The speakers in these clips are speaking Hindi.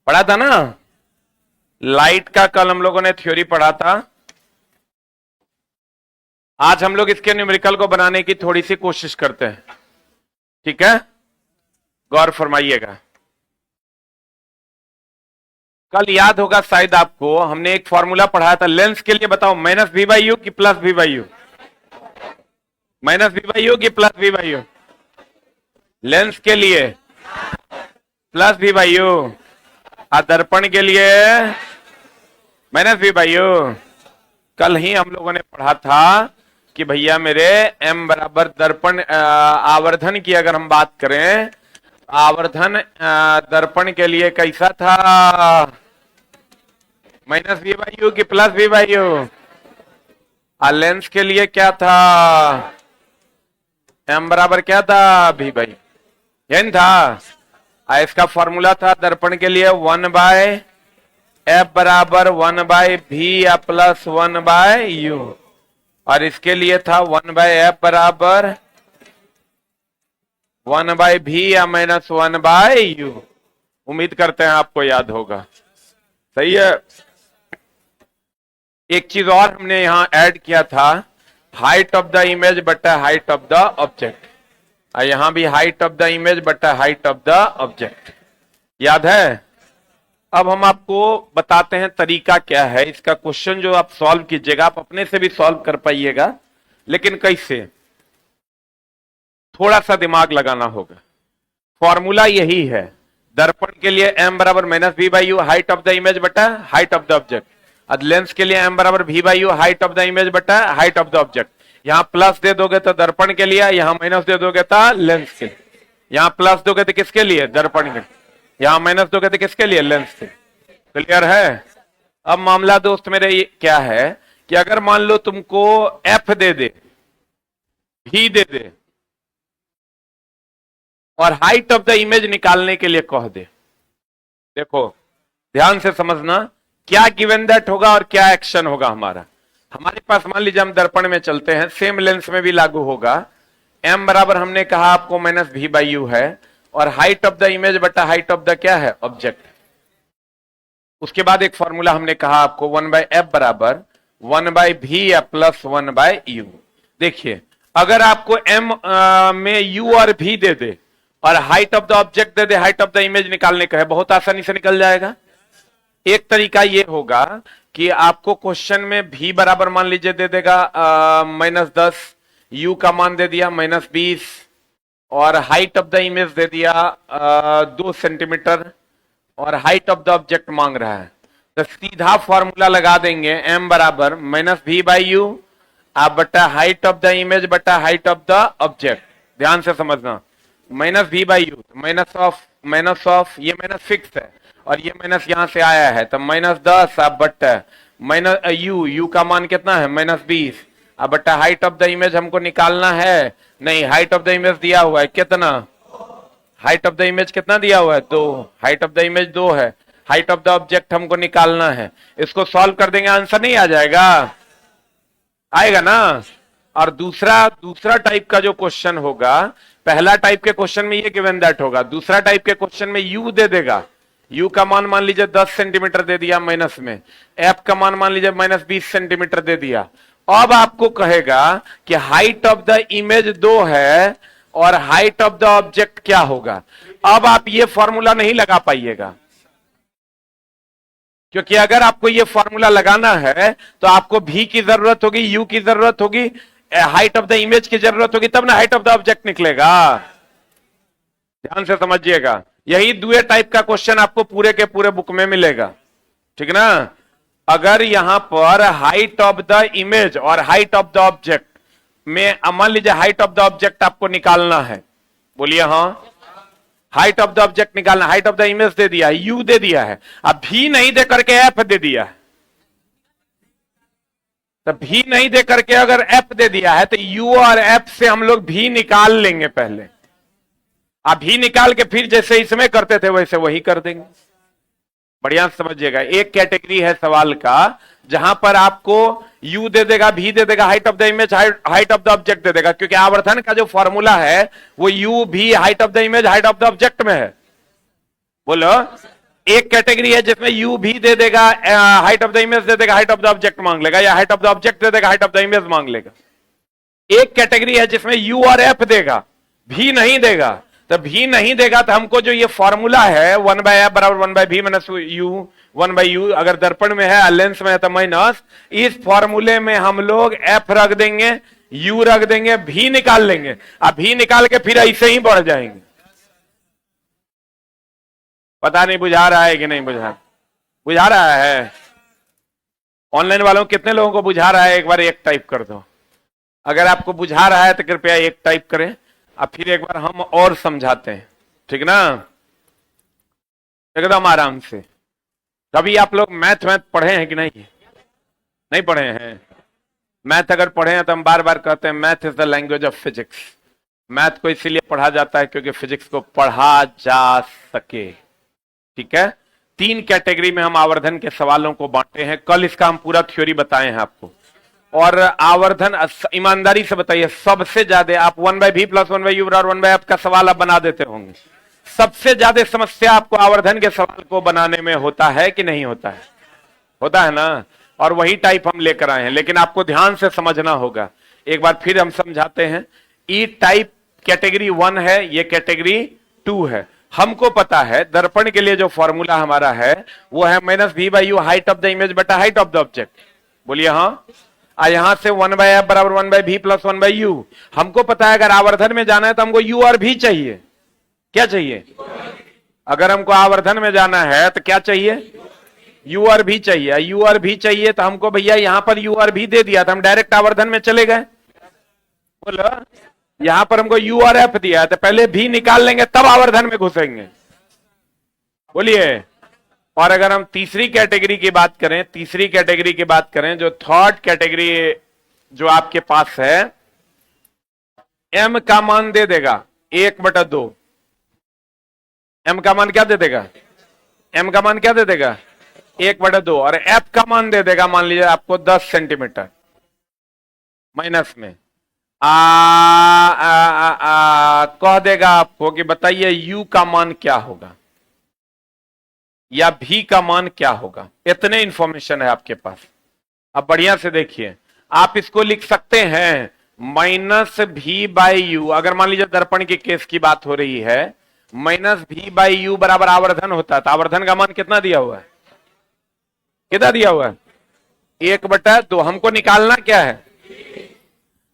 पढ़ा था ना। लाइट का कल हम लोगों ने थ्योरी पढ़ा था। आज हम लोग इसके न्यूमेरिकल को बनाने की थोड़ी सी कोशिश करते हैं, ठीक है? गौर फरमाइएगा। कल याद होगा शायद आपको, हमने एक फॉर्मूला पढ़ाया था लेंस के लिए। बताओ, माइनस वी बाई यू कि plus v by u? Minus v by u कि plus v by u? Lens के लिए प्लस वी बाई यू, दर्पण के लिए माइनस वी बाई यू। कल ही हम लोगों ने पढ़ा था कि भैया मेरे m बराबर दर्पण आवर्धन की अगर हम बात करें, आवर्धन दर्पण के लिए कैसा था? माइनस वी बाई यू कि plus v by u? Lens के लिए क्या था? m बराबर क्या था? v बाई n था। इसका फॉर्मूला था दर्पण के लिए 1 बाय एफ बराबर 1 बाय भी या प्लस 1 बाय यू, और इसके लिए था 1 बाय एफ बराबर 1 बाय भी या माइनस 1 बाय यू। उम्मीद करते हैं आपको याद होगा। सही है। एक चीज और हमने यहां ऐड किया था, हाइट ऑफ द इमेज बटा हाइट ऑफ द ऑब्जेक्ट। यहां भी हाइट ऑफ द इमेज बटा हाइट ऑफ द ऑब्जेक्ट, याद है? अब हम आपको बताते हैं तरीका क्या है इसका। क्वेश्चन जो आप सॉल्व कीजिएगा, आप अपने से भी सॉल्व कर पाइएगा, लेकिन कैसे? थोड़ा सा दिमाग लगाना होगा। फॉर्मूला यही है, दर्पण के लिए m बराबर minus v by u height of the image बटा हाइट ऑफ द ऑब्जेक्ट। अब लेंस के लिए m बराबर v by u height of the image बटा हाइट ऑफ द ऑब्जेक्ट। यहां प्लस दे दोगे तो दर्पण के लिए, यहां माइनस दे दोगे तो लेंस के लिए। यहां प्लस दोगे तो किसके लिए? दर्पण के। यहां माइनस दोगे तो किसके लिए? लेंस के। क्लियर है? अब मामला दोस्त मेरे ये क्या है कि अगर मान लो तुमको एफ दे दे, भी दे दे, और हाइट ऑफ द इमेज निकालने के लिए कह दे। देखो ध्यान से समझना, क्या गिवन दैट होगा और क्या एक्शन होगा हमारा। हमारे पास मान लीजिए हम दर्पण में चलते हैं, सेम लेंस में भी लागू होगा। m बराबर हमने कहा आपको माइनस वी बाई यू है, और हाइट ऑफ द इमेज बटा हाइट ऑफ द क्या है? ऑब्जेक्ट। उसके बाद एक फॉर्मूला हमने कहा आपको 1 बाय एफ बराबर 1 बाय भी या प्लस 1 बाय यू। देखिए अगर आपको m में u और v दे दे और height of the object they they, height of the image निकालने का है, बहुत आसानी से निकल जाएगा। एक तरीका ये होगा कि आपको क्वेश्चन में v बराबर मान लीजिए दे देगा -10, u का मान दे दिया -20, और हाइट ऑफ द इमेज दे दिया 2 सेंटीमीटर, और हाइट ऑफ द ऑब्जेक्ट मांग रहा है। तो सीधा फॉर्मूला लगा देंगे, m बराबर माइनस वी बाई यू बटा हाइट ऑफ द इमेज बटा हाइट ऑफ द ऑब्जेक्ट। ध्यान से समझना, minus v by u, minus of ये माइनस फिक्स है, और ये माइनस यहां से आया है, तो -10 अब बटा माइनस यू का मान कितना है? -20। अब बटा हाइट ऑफ द इमेज हमको निकालना है, नहीं हाइट ऑफ द इमेज दिया हुआ है कितना? हाइट ऑफ द इमेज कितना दिया हुआ है? 2। हाइट ऑफ द इमेज 2 है, हाइट ऑफ द ऑब्जेक्ट हमको निकालना है। इसको सॉल्व कर देंगे, आंसर नहीं आ जाएगा? आएगा ना। और दूसरा टाइप का जो क्वेश्चन होगा, पहला टाइप के क्वेश्चन में ये गिवन दैट होगा, दूसरा टाइप के क्वेश्चन में यू दे देगा। u का मान लीजिए 10 सेंटीमीटर दे दिया माइनस में, f का मान लीजिए -20 सेंटीमीटर दे दिया। अब आपको कहेगा कि हाइट ऑफ द इमेज 2 है और हाइट ऑफ द ऑब्जेक्ट क्या होगा। अब आप ये फॉर्मूला नहीं लगा पाइएगा, क्योंकि अगर आपको ये फॉर्मूला लगाना है तो आपको v की जरूरत होगी, u की जरूरत होगी, हाइट ऑफ द इमेज की जरूरत होगी, तब ना हाइट ऑफ द ऑब्जेक्ट निकलेगा। ध्यान से समझिएगा, यही दूसरे टाइप का क्वेश्चन आपको पूरे के पूरे बुक में मिलेगा, ठीक ना। अगर यहां पर हाइट ऑफ द इमेज और हाइट ऑफ द ऑब्जेक्ट में मान लीजिए हाइट ऑफ द ऑब्जेक्ट आपको निकालना है, बोलिए हाँ, हाइट ऑफ द ऑब्जेक्ट निकालना, हाइट ऑफ द इमेज दे दिया है, यू दे दिया है, अब भी नहीं दे करके एफ दे दिया है। तो भी नहीं दे करके अगर एफ दे दिया है तो यू और एफ से हम लोग भी निकाल लेंगे पहले, अभी निकाल के फिर जैसे इसमें करते थे वैसे वही कर देंगे। बढ़िया समझिएगा, एक कैटेगरी है सवाल का जहां पर आपको u दे देगा, v दे देगा, height of the image, height of the object दे देगा, क्योंकि आवर्धन का जो फॉर्मूला है वो u v height of the image height of the object में है। बोलो। एक कैटेगरी है जिसमें यू भी दे देगा, हाइट ऑफ द इमेज दे देगा, हाइट ऑफ द ऑब्जेक्ट मांग लेगा, या हाइट ऑफ द ऑब्जेक्ट दे देगा, हाइट ऑफ द इमेज मांग लेगा। एक कैटेगरी है जिसमें यू और एफ देगा, भी नहीं देगा। तो भी नहीं देगा तो हमको जो ये फॉर्मूला है 1/f बराबर 1/v माइनस यू, 1/u, अगर दर्पण में है लेंस में है तो माइनस, इस फॉर्मूले में हम लोग एफ रख देंगे, यू रख देंगे, भी निकाल लेंगे। अब भी निकाल के फिर ऐसे ही बढ़ जाएंगे। पता नहीं बुझा रहा है कि नहीं बुझा रहा है? ऑनलाइन वालों कितने लोगों को बुझा रहा है? एक बार एक टाइप कर दो। अगर आपको बुझा रहा है तो कृपया एक टाइप करें। अब फिर एक बार हम और समझाते हैं, ठीक ना, एकदम आराम से। कभी आप लोग मैथ पढ़े हैं कि नहीं पढ़े हैं? मैथ अगर पढ़े हैं तो हम बार बार कहते हैं math is the language of physics. Math को इसीलिए पढ़ा जाता है क्योंकि फिजिक्स को पढ़ा जा सके, ठीक है। 3 कैटेगरी में हम आवर्धन के सवालों को बांटे हैं। कल इसका हम पूरा थ्योरी बताए हैं आपको। और आवर्धन, ईमानदारी से बताइए, सबसे ज्यादा आप 1/v प्लस 1/u और 1/f का सवाल आप बना देते होंगे। सबसे ज्यादा समस्या आपको आवर्धन के सवाल को बनाने में होता है कि नहीं होता है? होता है ना। और वही टाइप हम लेकर आए हैं, लेकिन आपको ध्यान से समझना होगा। एक बार फिर हम समझाते हैं। ई टाइप कैटेगरी 1 है, ये कैटेगरी 2 है। हमको पता है दर्पण के लिए जो फॉर्मूला हमारा है वो है -v/u height of the image बटा हाइट ऑफ द ऑब्जेक्ट। बोलिए हाँ। यहां से 1/f बराबर 1/v प्लस 1/u। हमको पता है अगर आवर्धन में जाना है तो हमको u और v चाहिए। क्या चाहिए? अगर हमको आवर्धन में जाना है तो क्या चाहिए? u और v चाहिए। u और v चाहिए तो हमको भैया यहां पर u और v दे दिया था, हम डायरेक्ट आवर्धन में चले गए। बोलो, यहां पर हमको u और f दिया है तो पहले v निकाल लेंगे तब आवर्धन में घुसेंगे। बोलिए। और अगर हम तीसरी कैटेगरी की बात करें, जो थर्ड कैटेगरी जो आपके पास है, m का मान दे देगा 1/2। m का मान क्या दे देगा? 1/2। और f का मान दे देगा, मान लीजिए आपको 10 सेंटीमीटर माइनस में कह देगा आपको कि बताइए u का मान क्या होगा या v का मान क्या होगा। इतने इंफॉर्मेशन है आपके पास। अब बढ़िया से देखिए, आप इसको लिख सकते हैं -v/u। अगर मान लीजिए दर्पण के केस की बात हो रही है, -v/u बराबर आवर्धन होता है तो आवर्धन का मान कितना दिया हुआ है? 1/2। हमको निकालना क्या है?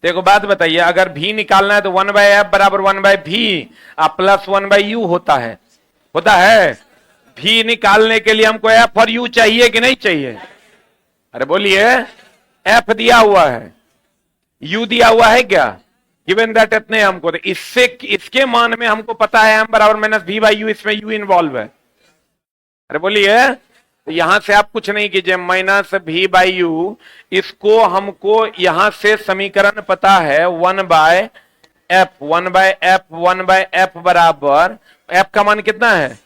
देखो बात बताइए, अगर v निकालना है तो 1/f बराबर 1/v प्लस 1/u होता है। v निकालने के लिए हमको f और u चाहिए कि नहीं चाहिए? अरे बोलिए। f दिया हुआ है, u दिया हुआ है क्या? गिवन दैट इतने हमको, इसके मान में हमको पता है m बराबर -v/u, इसमें u इन्वॉल्व है। अरे बोलिए। तो यहां से आप कुछ नहीं कीजिए, -v/u, इसको हमको यहां से समीकरण पता है 1/f बराबर, f का मान कितना है?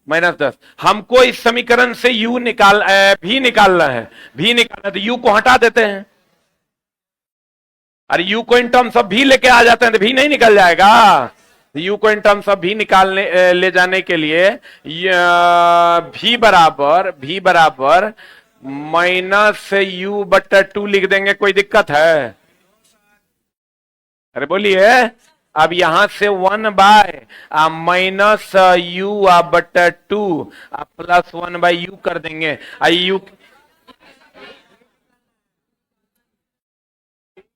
-10। हमको इस समीकरण से v निकालना है। तो u को हटा देते हैं। अरे u को इन टर्म्स ऑफ v लेके आ जाते हैं तो v नहीं निकल जाएगा। u को इन टर्म्स ऑफ v निकालने ले जाने के लिए v बराबर -u/2 लिख देंगे। कोई दिक्कत है? अरे बोलिए। अब यहां से 1/-u/2 प्लस 1/u कर देंगे। u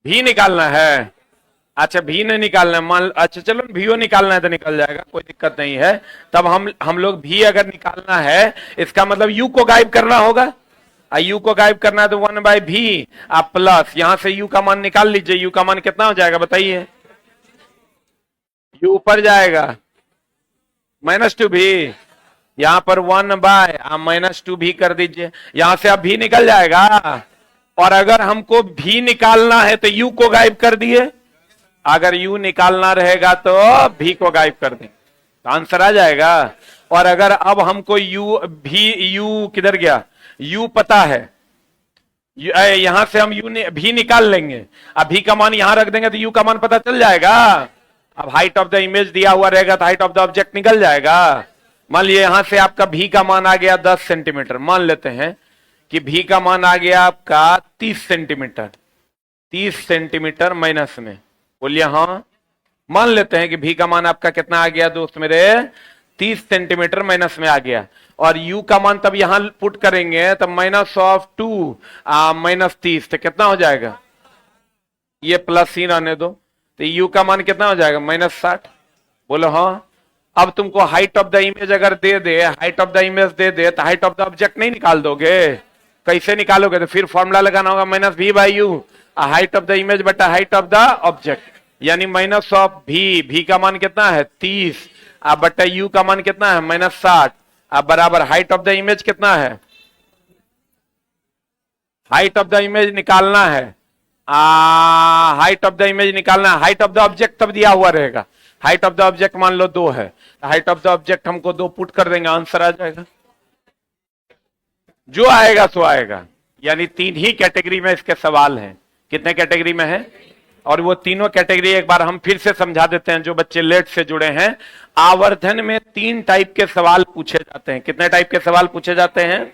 भी निकालना है। अच्छा भी नहीं निकालना है, अच्छा चलो भी निकालना है तो निकल जाएगा, कोई दिक्कत नहीं है। तब हम लोग भी अगर निकालना है, इसका मतलब u को गायब करना होगा। u को गायब करना है तो 1/v प्लस, यहां से u का मान निकाल लीजिए। u का मान कितना हो जाएगा बताइए? u ऊपर जाएगा -2v, यहां पर 1/-2v कर दीजिए। यहां से अब v निकल जाएगा। और अगर हमको v निकालना है तो u को गायब कर दिए। अगर u निकालना रहेगा तो v को गायब कर दें तो आंसर आ जाएगा। और अगर अब हमको u किधर गया? u पता है, यहां से हम v निकाल लेंगे। अब v का मान यहां रख देंगे तो u का मान पता चल जाएगा। अब हाइट ऑफ द इमेज दिया हुआ रहेगा तो हाइट ऑफ द ऑब्जेक्ट निकल जाएगा। मान लीजिए यहां से आपका भी का मान आ गया 10 सेंटीमीटर, मान लेते हैं कि भी का मान आ गया आपका 30 सेंटीमीटर, 30 सेंटीमीटर माइनस में, बोलिए हाँ। मान लेते हैं कि भी का मान आपका कितना आ गया दोस्त मेरे, 30 सेंटीमीटर माइनस में आ गया, और u का मान तब यहां पुट करेंगे तब -2 -30, तो कितना हो जाएगा, ये प्लस ही रहने दो, तो u का मान कितना हो जाएगा -60, बोलो हाँ। अब तुमको हाइट ऑफ द इमेज अगर दे दे, हाइट ऑफ द इमेज दे दे, तो हाइट ऑफ द ऑब्जेक्ट नहीं निकाल दोगे, कैसे निकालोगे, तो फिर फॉर्मूला लगाना होगा -v/u, height of the image बटा हाइट ऑफ द ऑब्जेक्ट, यानी माइनस ऑफ भी का मान कितना है 30, अब बटा u का मान कितना है -60, अब बराबर हाइट ऑफ द इमेज कितना है, हाइट ऑफ द इमेज निकालना है, हाइट ऑफ द इमेज निकालना है, हाइट ऑफ द ऑब्जेक्ट तब दिया हुआ रहेगा, हाइट ऑफ द ऑब्जेक्ट मान लो 2 है, हाइट ऑफ द ऑब्जेक्ट हमको 2 पुट कर देंगे, आंसर आ जाएगा, जो आएगा सो आएगा। यानी 3 ही कैटेगरी में इसके सवाल हैं, कितने कैटेगरी में है, और वो तीनों कैटेगरी एक बार हम फिर से समझा देते हैं जो बच्चे लेट से जुड़े हैं। आवर्धन में 3 टाइप के सवाल पूछे जाते हैं, कितने टाइप के सवाल पूछे जाते हैं,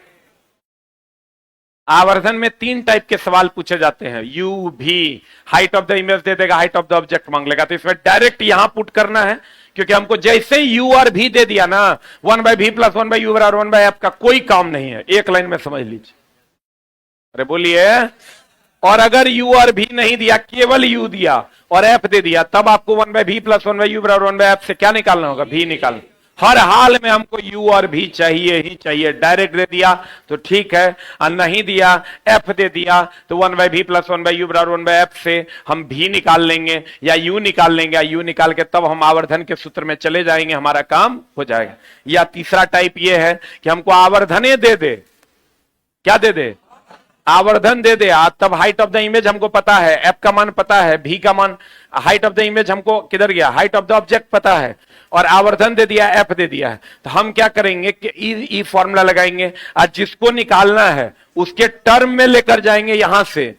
आवर्धन में 3 टाइप के सवाल पूछे जाते हैं, यू भी, हाइट ऑफ द इमेज दे देगा, हाइट ऑफ द ऑब्जेक्ट मांग लेगा, तो इसमें डायरेक्ट यहां पुट करना है, क्योंकि हमको जैसे यू और भी दे दिया ना, 1/v + 1/u बराबर 1/f का कोई काम नहीं है, एक लाइन में समझ लीजिए, अरे बोलिए। और अगर u और v नहीं दिया, केवल u दिया और f दे दिया, तब आपको 1/v + 1/u बराबर 1/f से क्या निकालना होगा, v निकालना, हर हाल में हमको u और v चाहिए ही चाहिए, डायरेक्ट दे दिया तो ठीक है, और नहीं दिया f दे दिया तो 1/v + 1/u बराबर 1/f से हम v निकाल लेंगे या u निकाल लेंगे, या u निकाल के तब हम आवर्धन के सूत्र में चले जाएंगे, हमारा काम हो जाएगा। या तीसरा टाइप ये है कि हमको आवर्धने दे दे, क्या दे दे, आवर्धन दे दे, तब हाइट ऑफ द इमेज हमको पता है, एफ का मान पता है, भी का मान, हाइट ऑफ द इमेज हमको किधर गया, हाइट ऑफ द ऑब्जेक्ट पता है, और आवर्धन दे दिया, एफ दे दिया है, तो हम क्या करेंगे कि ई फॉर्मूला लगाएंगे, और जिसको निकालना है उसके टर्म में लेकर जाएंगे यहां से,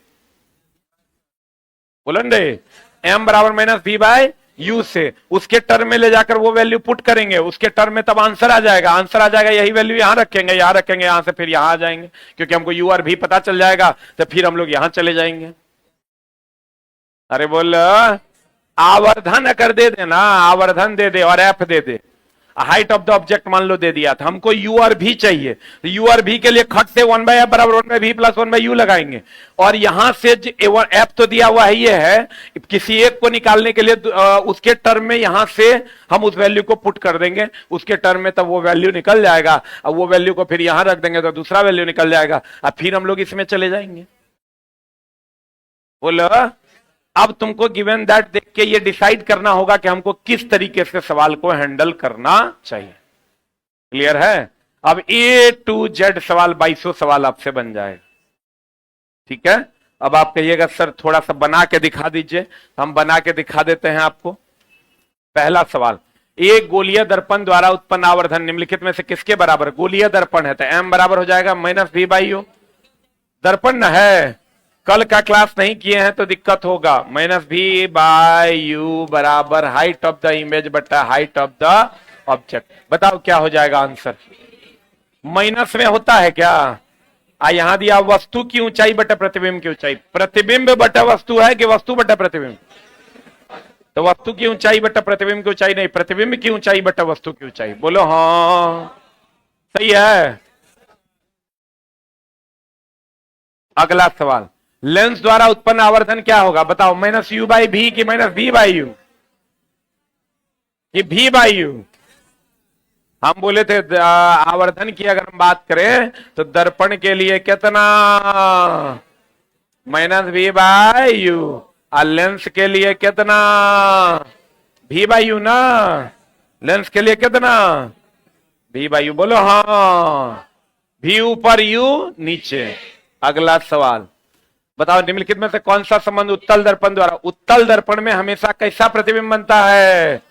बोलेंगे m बराबर -v/u से, उसके टर्म में ले जाकर वो वैल्यू पुट करेंगे, उसके टर्म में तब आंसर आ जाएगा, आंसर आ जाएगा, यही वैल्यू यहां रखेंगे, यहां से फिर यहां आ जाएंगे, क्योंकि हमको u और v पता चल जाएगा, तो फिर हम लोग यहां चले जाएंगे। अरे बोल, आवर्धन अगर दे देना, आवर्धन दे दे और F they they, height of the object मान लो दे दिया, तो हमको u और v चाहिए, तो u और v के लिए खट से 1/f बराबर 1/v + 1/u लगाएंगे, और यहां से f तो दिया हुआ है, ये है, किसी एक को निकालने के लिए उसके टर्म में यहां से हम उस वैल्यू को पुट कर देंगे, उसके टर्म में तब वो वैल्यू निकल जाएगा, अब वो वैल्यू को फिर यहां रख देंगे तो दूसरा वैल्यू निकल जाएगा, अब फिर हम लोग इसमें चले जाएंगे। बोलो, अब तुमको गिवन दैट देख के ये डिसाइड करना होगा कि हमको किस तरीके से सवाल को हैंडल करना चाहिए। क्लियर है? अब A to Z सवाल 2200 सवाल आपसे बन जाएगा। ठीक है, अब आप कहिएगा सर थोड़ा सा बना के दिखा दीजिए, हम बना के दिखा देते हैं आपको। पहला सवाल, एक गोलीय दर्पण द्वारा उत्पन्न आवर्धन निम्नलिखित में से किसके बराबर, गोलीय दर्पण है तो m बराबर हो जाएगा -v/u, दर्पण न है, कल का क्लास नहीं किए हैं तो दिक्कत होगा, -v/u बराबर हाइट ऑफ द इमेज बटा हाइट ऑफ द ऑब्जेक्ट। बताओ क्या हो जाएगा आंसर, माइनस में होता है क्या, यहां दिया वस्तु की ऊंचाई बटा प्रतिबिंब की ऊंचाई, प्रतिबिंब बटा वस्तु है कि वस्तु बटा प्रतिबिंब, तो वस्तु की ऊंचाई बटा प्रतिबिंब की ऊंचाई नहीं, प्रतिबिंब की ऊंचाई बटा वस्तु की ऊंचाई। बोलो हाँ, सही है। अगला सवाल, लेंस द्वारा उत्पन्न आवर्धन क्या होगा, बताओ, -u/v कि -v/u कि v/u। हम बोले थे आवर्धन की अगर हम बात करें तो दर्पण के लिए कितना, -v/u, और लेंस के लिए कितना, v/u ना, लेंस के लिए कितना, v/u। बोलो हाँ, v ऊपर u नीचे। अगला सवाल, बताओ निम्नलिखित में से कौन सा संबंध उत्तल दर्पण द्वारा, उत्तल दर्पण में हमेशा कैसा प्रतिबिंब बनता है,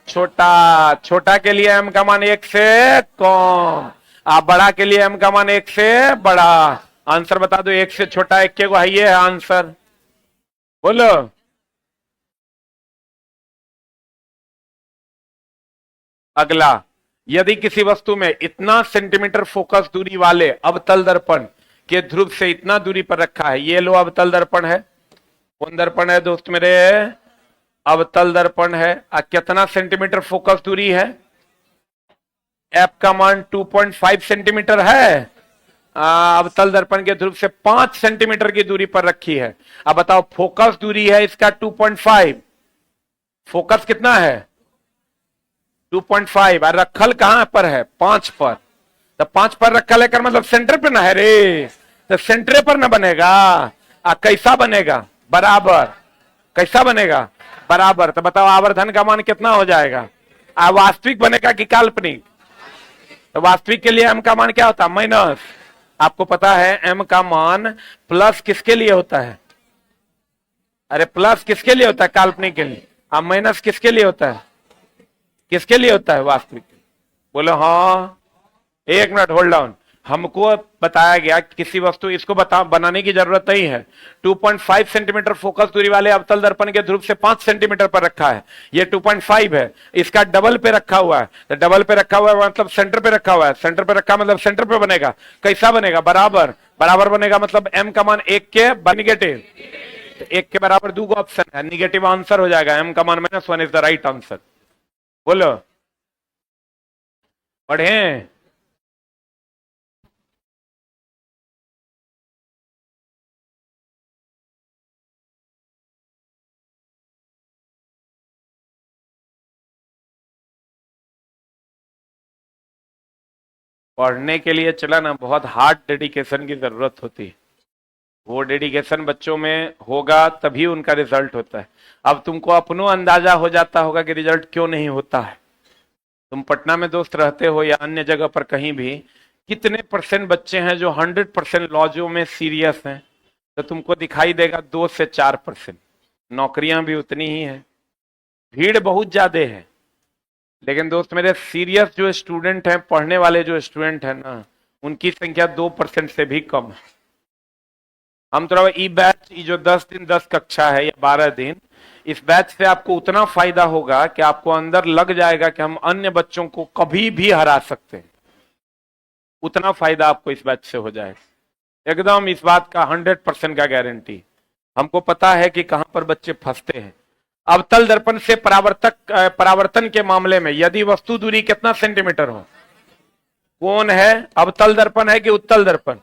छोटा, छोटा के लिए m का मान 1 से कम, आप बड़ा के लिए m का मान 1 से बड़ा। आंसर बता दो, 1 से छोटा 1 के को है, ये है आंसर। बोलो, अगला, यदि किसी वस्तु में इतना सेंटीमीटर फोकस दूरी वाले अवतल दर्पण के ध्रुव से इतना दूरी पर रखा है, ये लो अवतल दर्पण है। कौन दर्पण है दोस्त मेरे? अवतल दर्पण है। कितना सेंटीमीटर फोकस दूरी है? एफ का मान 2.5 सेंटीमीटर है। अवतल दर्पण के ध्रुव से 5 सेंटीमीटर की दूरी पर रखी है। अब बताओ फोकस दूरी है इसका 2.5, फोकस कितना है? 2.5। और रखल कहां पर है? 5 पर। तो 5 पर रखल है कर मतलब सेंटर पे ना है रे, तो सेंटर पर ना बनेगा। कैसा बनेगा? बराबर। कैसा बनेगा? बराबर। तो बताओ आवर्धन का मान कितना हो जाएगा? वास्तविक बनेगा कि काल्पनिक? तो वास्तविक के लिए एम का मान क्या होता है? माइनस। आपको पता है एम का मान प्लस किसके लिए होता है? अरे प्लस किसके लिए होता है? काल्पनिक के लिए। अब माइनस किसके लिए होता है? किसके लिए होता है? वास्तविक। बोलो हाँ। एक मिनट होल्ड डाउन। हमको बताया गया कि किसी वस्तु, इसको बनाने की जरूरत नहीं है। 2.5 सेंटीमीटर फोकस दूरी वाले अवतल दर्पण के ध्रुव से 5 सेंटीमीटर पर रखा है। ये 2.5 है, इसका डबल पे रखा हुआ है। तो डबल पे रखा हुआ है मतलब सेंटर पे रखा हुआ है। सेंटर पे रखा मतलब सेंटर पे बनेगा। कैसा बनेगा? बराबर। बराबर बनेगा मतलब एम का मान 1 के निगेटिव। 1 के बराबर 2 ऑप्शन है, निगेटिव आंसर हो जाएगा। एम का मान -1 इज द राइट आंसर। बोलो पढ़े। पढ़ने के लिए चला ना, बहुत हार्ड डेडिकेशन की जरूरत होती है। वो डेडिकेशन बच्चों में होगा तभी उनका रिजल्ट होता है। अब तुमको अपनो अंदाजा हो जाता होगा कि रिजल्ट क्यों नहीं होता है। तुम पटना में दोस्त रहते हो या अन्य जगह पर कहीं भी, कितने % बच्चे हैं जो 100% लॉजों में सीरियस हैं? तो तुमको दिखाई देगा 2 से 4%। नौकरियां भी उतनी ही है, भीड़ बहुत ज्यादा है। लेकिन दोस्त मेरे सीरियस जो स्टूडेंट हैं, पढ़ने वाले जो स्टूडेंट हैं ना, उनकी संख्या 2% से भी कम है। हम थोड़ा ई बैच, जो 10 दिन 10 कक्षा है या 12 दिन, इस बैच से आपको उतना फायदा होगा कि आपको अंदर लग जाएगा कि हम अन्य बच्चों को कभी भी हरा सकते हैं। उतना फायदा आपको इस बैच से हो जाएगा एकदम, इस बात का 100% का गारंटी। हमको पता है कि कहां पर बच्चे फंसते हैं। अवतल दर्पण से परावर्तन के मामले में यदि वस्तु दूरी कितना सेंटीमीटर हो? कौन है? अवतल दर्पण है कि उत्तल दर्पण?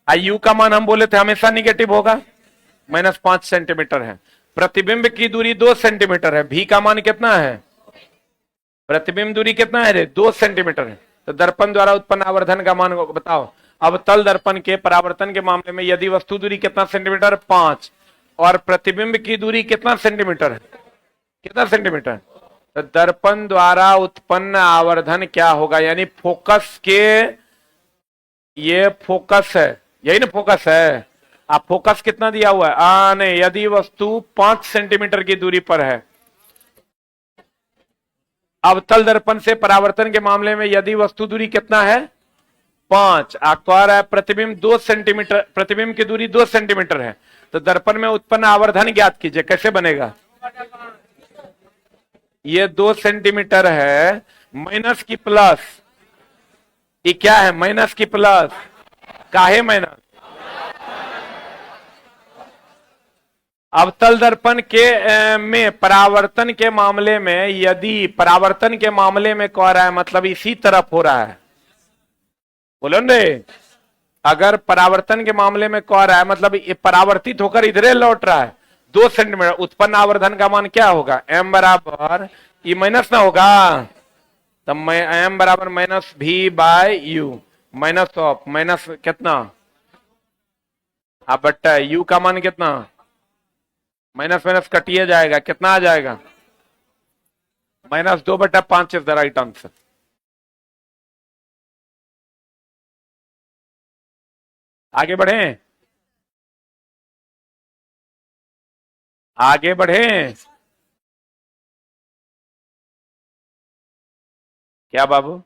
यू का मान हम बोले थे हमेशा निगेटिव होगा, -5 सेंटीमीटर है। प्रतिबिंब की दूरी 2 सेंटीमीटर है। भी का मान कितना है? प्रतिबिंब दूरी कितना है रे? 2 सेंटीमीटर है। तो दर्पण द्वारा उत्पन्न आवर्धन का मान बताओ। अवतल दर्पण के परावर्तन के मामले में यदि वस्तु दूरी कितना सेंटीमीटर? 5, और प्रतिबिंब की दूरी कितना सेंटीमीटर है? कितना सेंटीमीटर? तो दर्पण द्वारा उत्पन्न आवर्धन क्या होगा? यानी फोकस के, ये फोकस है, यही ना फोकस है। आप फोकस कितना दिया हुआ है? नहीं, यदि वस्तु 5 सेंटीमीटर की दूरी पर है। अवतल दर्पण से परावर्तन के मामले में यदि वस्तु दूरी कितना है? 5। आपको आ रहा है प्रतिबिंब 2 सेंटीमीटर, प्रतिबिंब की दूरी 2 सेंटीमीटर है। तो दर्पण में उत्पन्न आवर्धन ज्ञात कीजिए। कैसे बनेगा? ये 2 सेंटीमीटर है, माइनस की प्लस। ये क्या है? माइनस की प्लस। काहे माइनस? अवतल दर्पण के में परावर्तन के मामले में, यदि परावर्तन के मामले में कह रहा है मतलब इसी तरफ हो रहा है। बोलो रे, अगर परावर्तन के मामले में कह रहा है मतलब ये परावर्तित होकर इधरे लौट रहा है, 2 सेंटीमीटर, उत्पन्न आवर्धन का मान क्या होगा? m बराबर, ये माइनस ना होगा तब m बराबर -v/u, माइनस ऑफ माइनस कितना? आप बट्टा u का मान कितना? माइनस माइनस कटिए जाएगा, कितना आ जाएगा? -2/5 इज द राइट आंसर। आगे बढ़े, आगे बढ़े। क्या बाबू?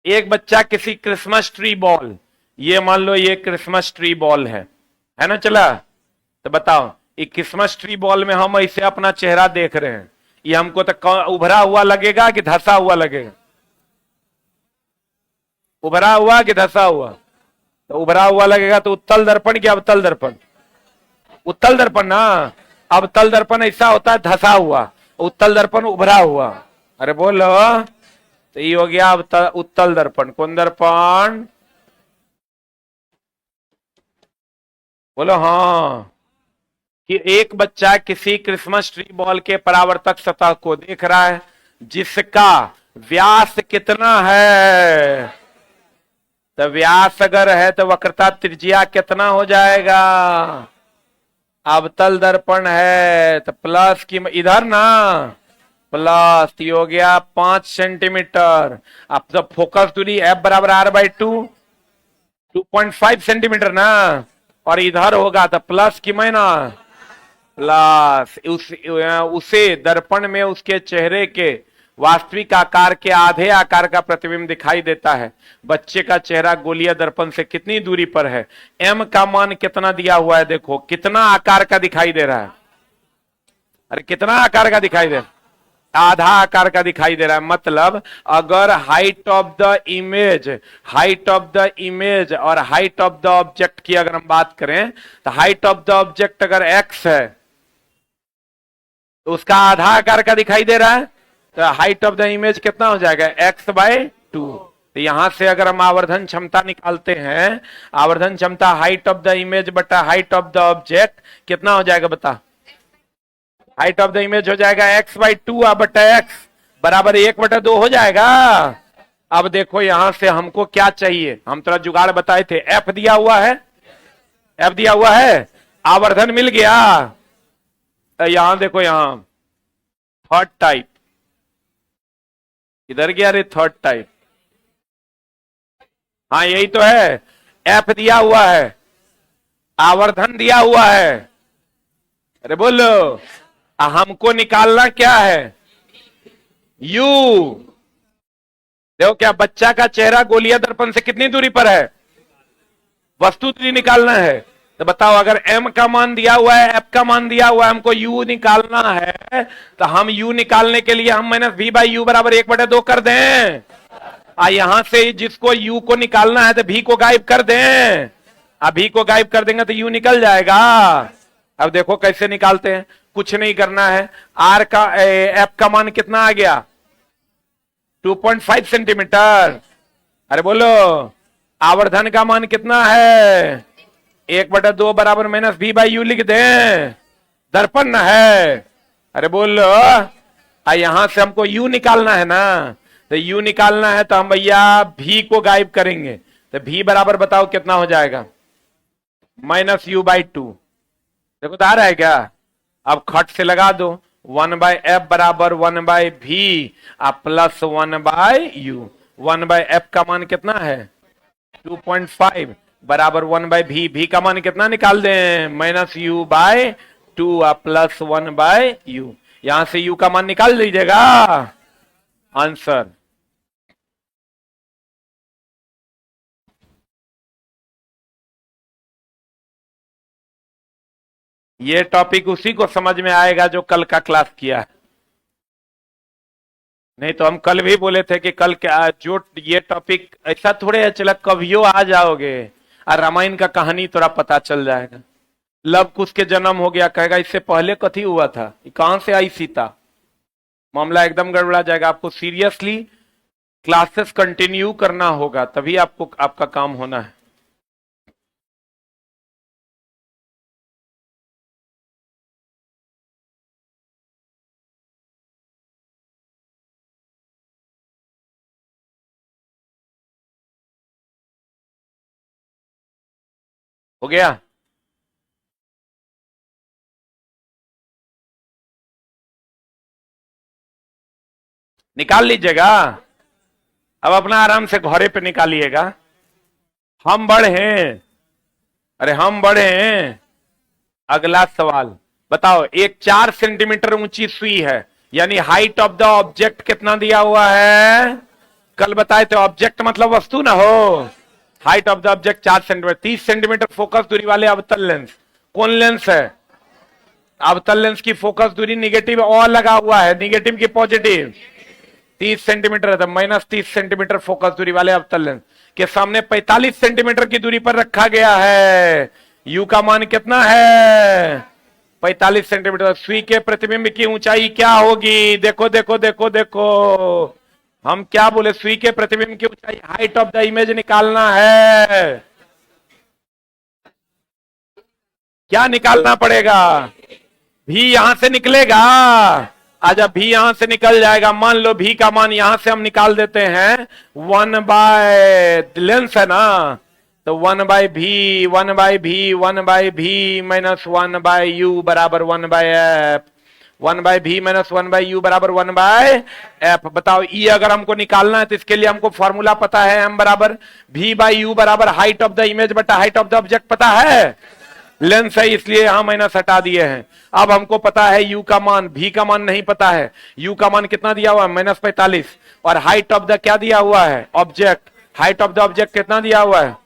एक बच्चा किसी क्रिसमस ट्री बॉल, ये मान लो ये क्रिसमस ट्री बॉल है ना? चला, तो बताओ ये क्रिसमस ट्री बॉल में हम ऐसे अपना चेहरा देख रहे हैं, ये हमको तो उभरा हुआ लगेगा कि धंसा हुआ लगेगा? उभरा हुआ कि धंसा हुआ? तो उभरा हुआ लगेगा तो उत्तल दर्पण क्या अवतल दर्पण? उत्तल दर्पण ना। अवतल दर्पण ऐसा होता है धंसा हुआ, उत्तल दर्पण उभरा हुआ। अरे बोलो, तो ये हो गया उत्तल दर्पण। कौन दर्पण? बोलो हाँ। कि एक बच्चा किसी क्रिसमस ट्री बॉल के परावर्तक सतह को देख रहा है जिसका व्यास कितना है। तो व्यास अगर है तो वक्रता त्रिज्या कितना हो जाएगा? अवतल दर्पण है तो प्लस की इधर ना, प्लस हो गया 5 सेंटीमीटर। अब तो फोकस दूरी एफ बराबर आर बाई 2.5 सेंटीमीटर ना, और इधर होगा तो प्लस की माइना प्लस उसे दर्पण में उसके चेहरे के वास्तविक आकार के आधे आकार का प्रतिबिंब दिखाई देता है। बच्चे का चेहरा गोलीय दर्पण से कितनी दूरी पर है? एम का मान कितना दिया हुआ है? देखो कितना आकार का दिखाई दे रहा है। अरे कितना आकार का दिखाई दे रहा है? आधा आकार का दिखाई दे रहा है। मतलब अगर हाइट ऑफ द इमेज और हाइट ऑफ द ऑब्जेक्ट की अगर हम बात करें तो हाइट ऑफ द ऑब्जेक्ट अगर x है तो उसका आधा आकार का दिखाई दे रहा है, तो हाइट ऑफ द इमेज कितना हो जाएगा? x/2। तो यहां से अगर हम आवर्धन क्षमता निकालते हैं, आवर्धन क्षमता हाइट ऑफ द इमेज बटा हाइट ऑफ द ऑब्जेक्ट कितना हो जाएगा बता? हाइट ऑफ द इमेज हो जाएगा x/2 बटा x बराबर 1/2 हो जाएगा। अब देखो यहां से हमको क्या चाहिए, हम थोड़ा जुगाड़ बताए थे। f दिया हुआ है, f दिया हुआ है, आवर्धन मिल गया। यहां देखो, यहां थर्ड टाइप इधर गया रे, थर्ड टाइप। हाँ यही तो है, f दिया हुआ है, आवर्धन दिया हुआ है। अरे बोलो, हमको निकालना क्या है? u। देखो क्या बच्चा का चेहरा गोलीय दर्पण से कितनी दूरी पर है? वस्तु दूरी निकालना है। तो बताओ, अगर m का मान दिया हुआ है, f का मान दिया हुआ है, हमको u निकालना है, तो हम u निकालने के लिए हम -v/u बराबर 1/2 कर दें। यहां से जिसको u को निकालना है तो v को गायब कर दें। v को गायब कर देंगे तो u निकल जाएगा। अब देखो कैसे निकालते हैं, कुछ नहीं करना है। r का f का मान कितना आ गया? 2.5 सेंटीमीटर। अरे बोलो, आवर्धन का मान कितना है? 1/2 बराबर -v/u लिख दें, दर्पण न है। अरे बोलो, यहां से हमको u निकालना है ना, तो u निकालना है तो हम भैया v को गायब करेंगे। तो v बराबर बताओ कितना हो जाएगा? -u/2। देखो तो आ रहा है क्या? अब खट से लगा दो, 1/f बराबर 1/v प्लस 1/u। 1/f का मान कितना है? 2.5 बराबर 1/v। v का मान कितना निकाल दें? -u/2 plus 1/u। यहां से u का मान निकाल लीजिएगा, आंसर। ये टॉपिक उसी को समझ में आएगा जो कल का क्लास किया है। नहीं तो हम कल भी बोले थे कि कल क्या जो ये टॉपिक ऐसा थोड़े है चला कभियो आ जाओगे और रामायण का कहानी थोड़ा पता चल जाएगा। लव कुश के जन्म हो गया, कहेगा इससे पहले कथी हुआ था, कहां से आई सीता, मामला एकदम गड़बड़ा जाएगा। आपको सीरियसली क्लासेस कंटिन्यू करना होगा, तभी आपको आपका काम होना है। हो गया? निकाल लीजिएगा। अब अपना आराम से घोड़े पे निकालिएगा। हम बड़े हैं, अरे हम बड़े हैं। अगला सवाल बताओ, एक 4 सेंटीमीटर ऊंची सुई है, यानी हाइट ऑफ द ऑब्जेक्ट कितना दिया हुआ है? कल बताए थे, ऑब्जेक्ट मतलब वस्तु ना हो। Height of the object 4 centimetre. 30 centimetre focus दूरी वाले अवतल लेंस, कौन लेंस है? अवतल लेंस की फोकस दूरी निगेटिव और लगा हुआ है, निगेटिव की पॉजिटिव 30 सेंटीमीटर है, माइनस 30 सेंटीमीटर फोकस दूरी वाले अवतल लेंस के सामने 45 सेंटीमीटर की दूरी पर रखा गया है। यू का मान कितना है? 45 सेंटीमीटर। सुई के प्रतिबिंब की ऊंचाई क्या होगी? देखो देखो देखो देखो, हम क्या बोले, सुई के प्रतिबिंब की ऊंचाई, हाइट ऑफ द इमेज निकालना है। क्या निकालना पड़ेगा? भी यहां से निकलेगा। आजा, भी यहां से निकल जाएगा। मान लो भी का मान यहां से हम निकाल देते हैं, 1 लेंस है ना, तो 1/v 1/v माइनस 1/u बराबर 1/f, 1/v माइनस 1/u बराबर 1/f। बताओ ई अगर हमको निकालना है तो इसके लिए हमको फॉर्मूला पता है, m बराबर v/u बराबर हाइट ऑफ द इमेज बटा हाइट ऑफ द ऑब्जेक्ट पता है। लेंस है इसलिए यहां माइनस हटा दिए हैं। अब हमको पता है u का मान, v का मान नहीं पता है। u का मान कितना दिया हुआ है? -45। और हाइट ऑफ द क्या दिया हुआ है? Object. Height of the object कितना दिया हुआ है?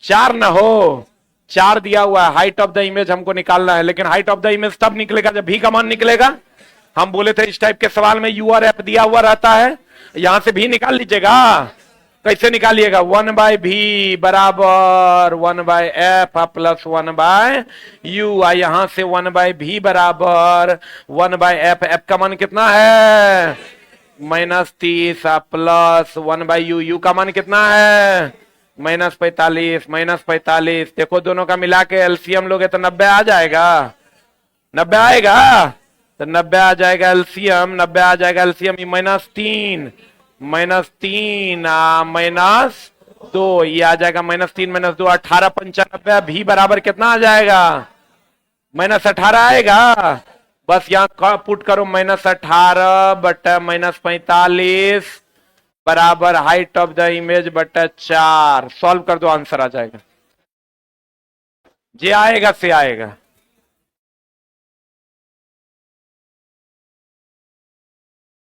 4 ना हो, 4 दिया हुआ है। हाइट ऑफ द इमेज हमको निकालना है, लेकिन हाइट ऑफ द इमेज तब निकलेगा जब भी का मान निकलेगा। हम बोले थे इस टाइप के सवाल में यू और एफ दिया हुआ रहता है, यहां से भी निकाल लीजिएगा। कैसे निकालिएगा? 1/v बराबर 1/f प्लस 1/u। यहां से 1/v बराबर 1/f। एफ का मान कितना है? -30 प्लस 1/u। यू का मान कितना है? -45। देखो दोनों का मिला के एलसीएम लोगे तो 90 आ जाएगा। 90 आएगा तो 90 आ जाएगा एलसीएम। 90 आ जाएगा एलसीएम। -3 -2, ये आ जाएगा -3 -2 18 95। भी बराबर कितना आ जाएगा? -18 आएगा। बस यहां पुट करो, -18 बटा -45 बराबर हाइट ऑफ द इमेज बटा 4। सॉल्व कर दो, आंसर आ जाएगा। जे आएगा से आएगा।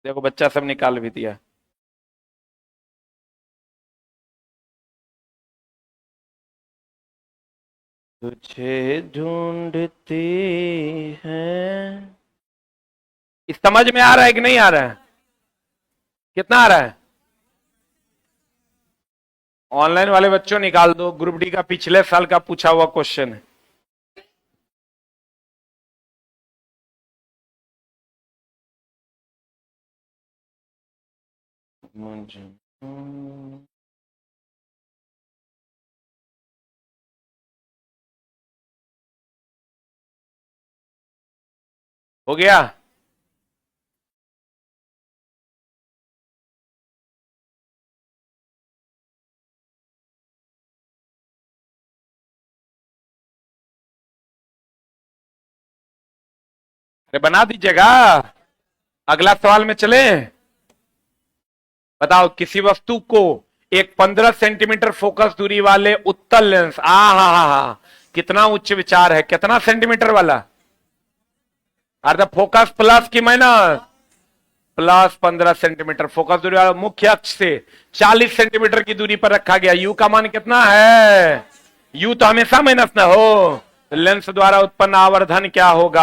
देखो बच्चा सब निकाल भी दिया। तुझे ढूंढती है। इस समझ में आ रहा है कि नहीं आ रहा है? कितना आ रहा है? ऑनलाइन वाले बच्चों निकाल दो, ग्रुप डी का पिछले साल का पूछा हुआ क्वेश्चन है। हो गया? अरे बना दीजिएगा। अगला सवाल में चले। बताओ, किसी वस्तु को एक 15 सेंटीमीटर फोकस दूरी वाले उत्तल लेंस, हा, कितना उच्च विचार है। कितना सेंटीमीटर वाला? अरे फोकस प्लस की माइनस? प्लस 15 सेंटीमीटर फोकस दूरी वाला मुख्य अक्ष से 40 सेंटीमीटर की दूरी पर रखा गया। यू का मान कितना है? यू तो हमेशा माइनस ना हो, तो लेंस द्वारा उत्पन्न आवर्धन क्या होगा?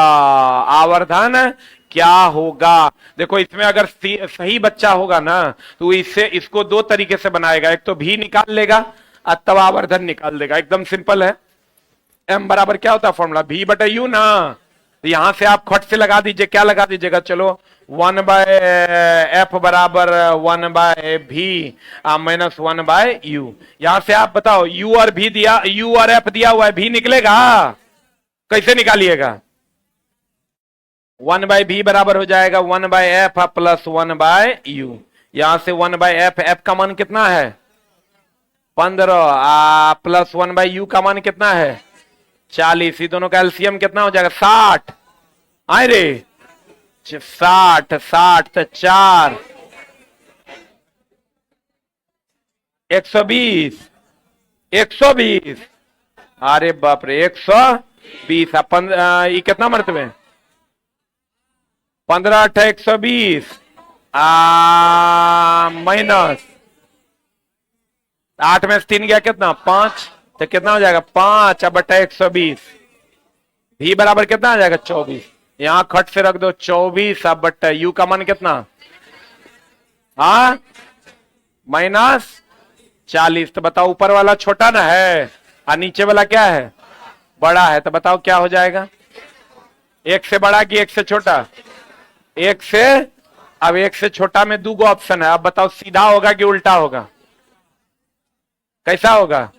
आवर्धन क्या होगा? देखो इसमें अगर सही बच्चा होगा ना तो इसको दो तरीके से बनाएगा। एक तो भी निकाल लेगा और तब आवर्धन निकाल देगा। एकदम सिंपल है। एम बराबर क्या होता है फॉर्मूला? भी बटा यू ना। तो यहां से आप खट से लगा दीजिए। क्या लगा दीजिएगा? चलो 1/f बराबर 1/v माइनस 1/u। यहां से आप बताओ, u और v दिया, u और f दिया हुआ है, v निकलेगा। कैसे निकालिएगा? 1/v बराबर हो जाएगा 1/f प्लस 1/u। यहां से 1/f, f का मान कितना है? 15 प्लस 1/u का मान कितना है? 40। दोनों का एलसीएम कितना हो जाएगा? 60। आए रे 60 तो 4 120। अरे बाप रे 120। ये कितना मरतबे? 15 8 120 माइनस 8 में से 3 गया कितना? 5। तो कितना हो जाएगा? 5 बटा 120। भी बराबर कितना आ जाएगा? 24। यहां खट से रख दो 24 अब बट्टा यू का मान कितना, हाँ -40। तो बताओ ऊपर वाला छोटा ना है और नीचे वाला क्या है, बड़ा है। तो बताओ क्या हो जाएगा, एक से बड़ा कि एक से छोटा, एक से। अब एक से छोटा में दो ऑप्शन है, अब बताओ सीधा होगा कि उल्टा होगा, कैसा होगा।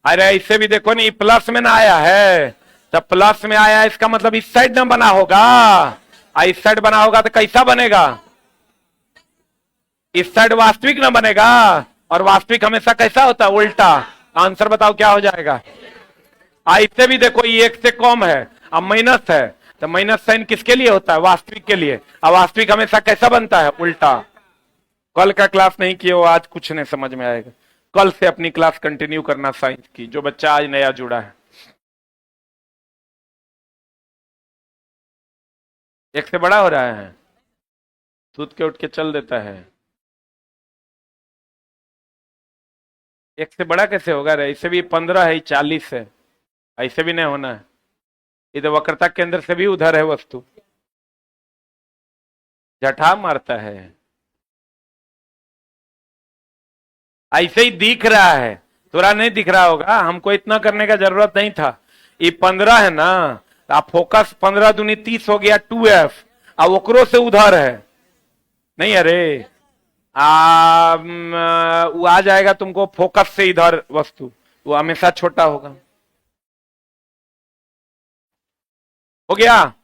अरे ऐसे भी देखो नहीं, प्लस में ना आया है, तो प्लस में आया है इसका मतलब इस साइड ना बना होगा, इस साइड बना होगा तो कैसा बनेगा, इस साइड वास्तविक ना बनेगा, और वास्तविक हमेशा कैसा होता है, उल्टा। आंसर बताओ क्या हो जाएगा। इससे भी देखो ये एक से कम है, अब माइनस है, तो माइनस साइन किसके लिए होता है, वास्तविक के लिए। अब वास्तविक हमेशा कैसा बनता है, उल्टा। कल का क्लास नहीं किए हो, आज कुछ नहीं समझ में आएगा। कल से अपनी क्लास कंटिन्यू करना साइंस की, जो बच्चा आज नया जुड़ा है। एक से बड़ा हो रहा है, सूत के उठ के चल देता है। एक से बड़ा कैसे होगा रे, ऐसे भी 15 है, 40 है, ऐसे भी नहीं होना है। इधर वक्रता केंद्र से भी उधर है वस्तु, जठा मारता है। ऐसे ही दिख रहा है, थोड़ा नहीं दिख रहा होगा, हमको इतना करने का जरूरत नहीं था। ये 15 है ना, आप फोकस 15 दूनी 30 हो गया 2f, अब ओकरो से उधर है नहीं। अरे वो आ जाएगा तुमको फोकस से इधर वस्तु, वो हमेशा छोटा होगा। हो गया,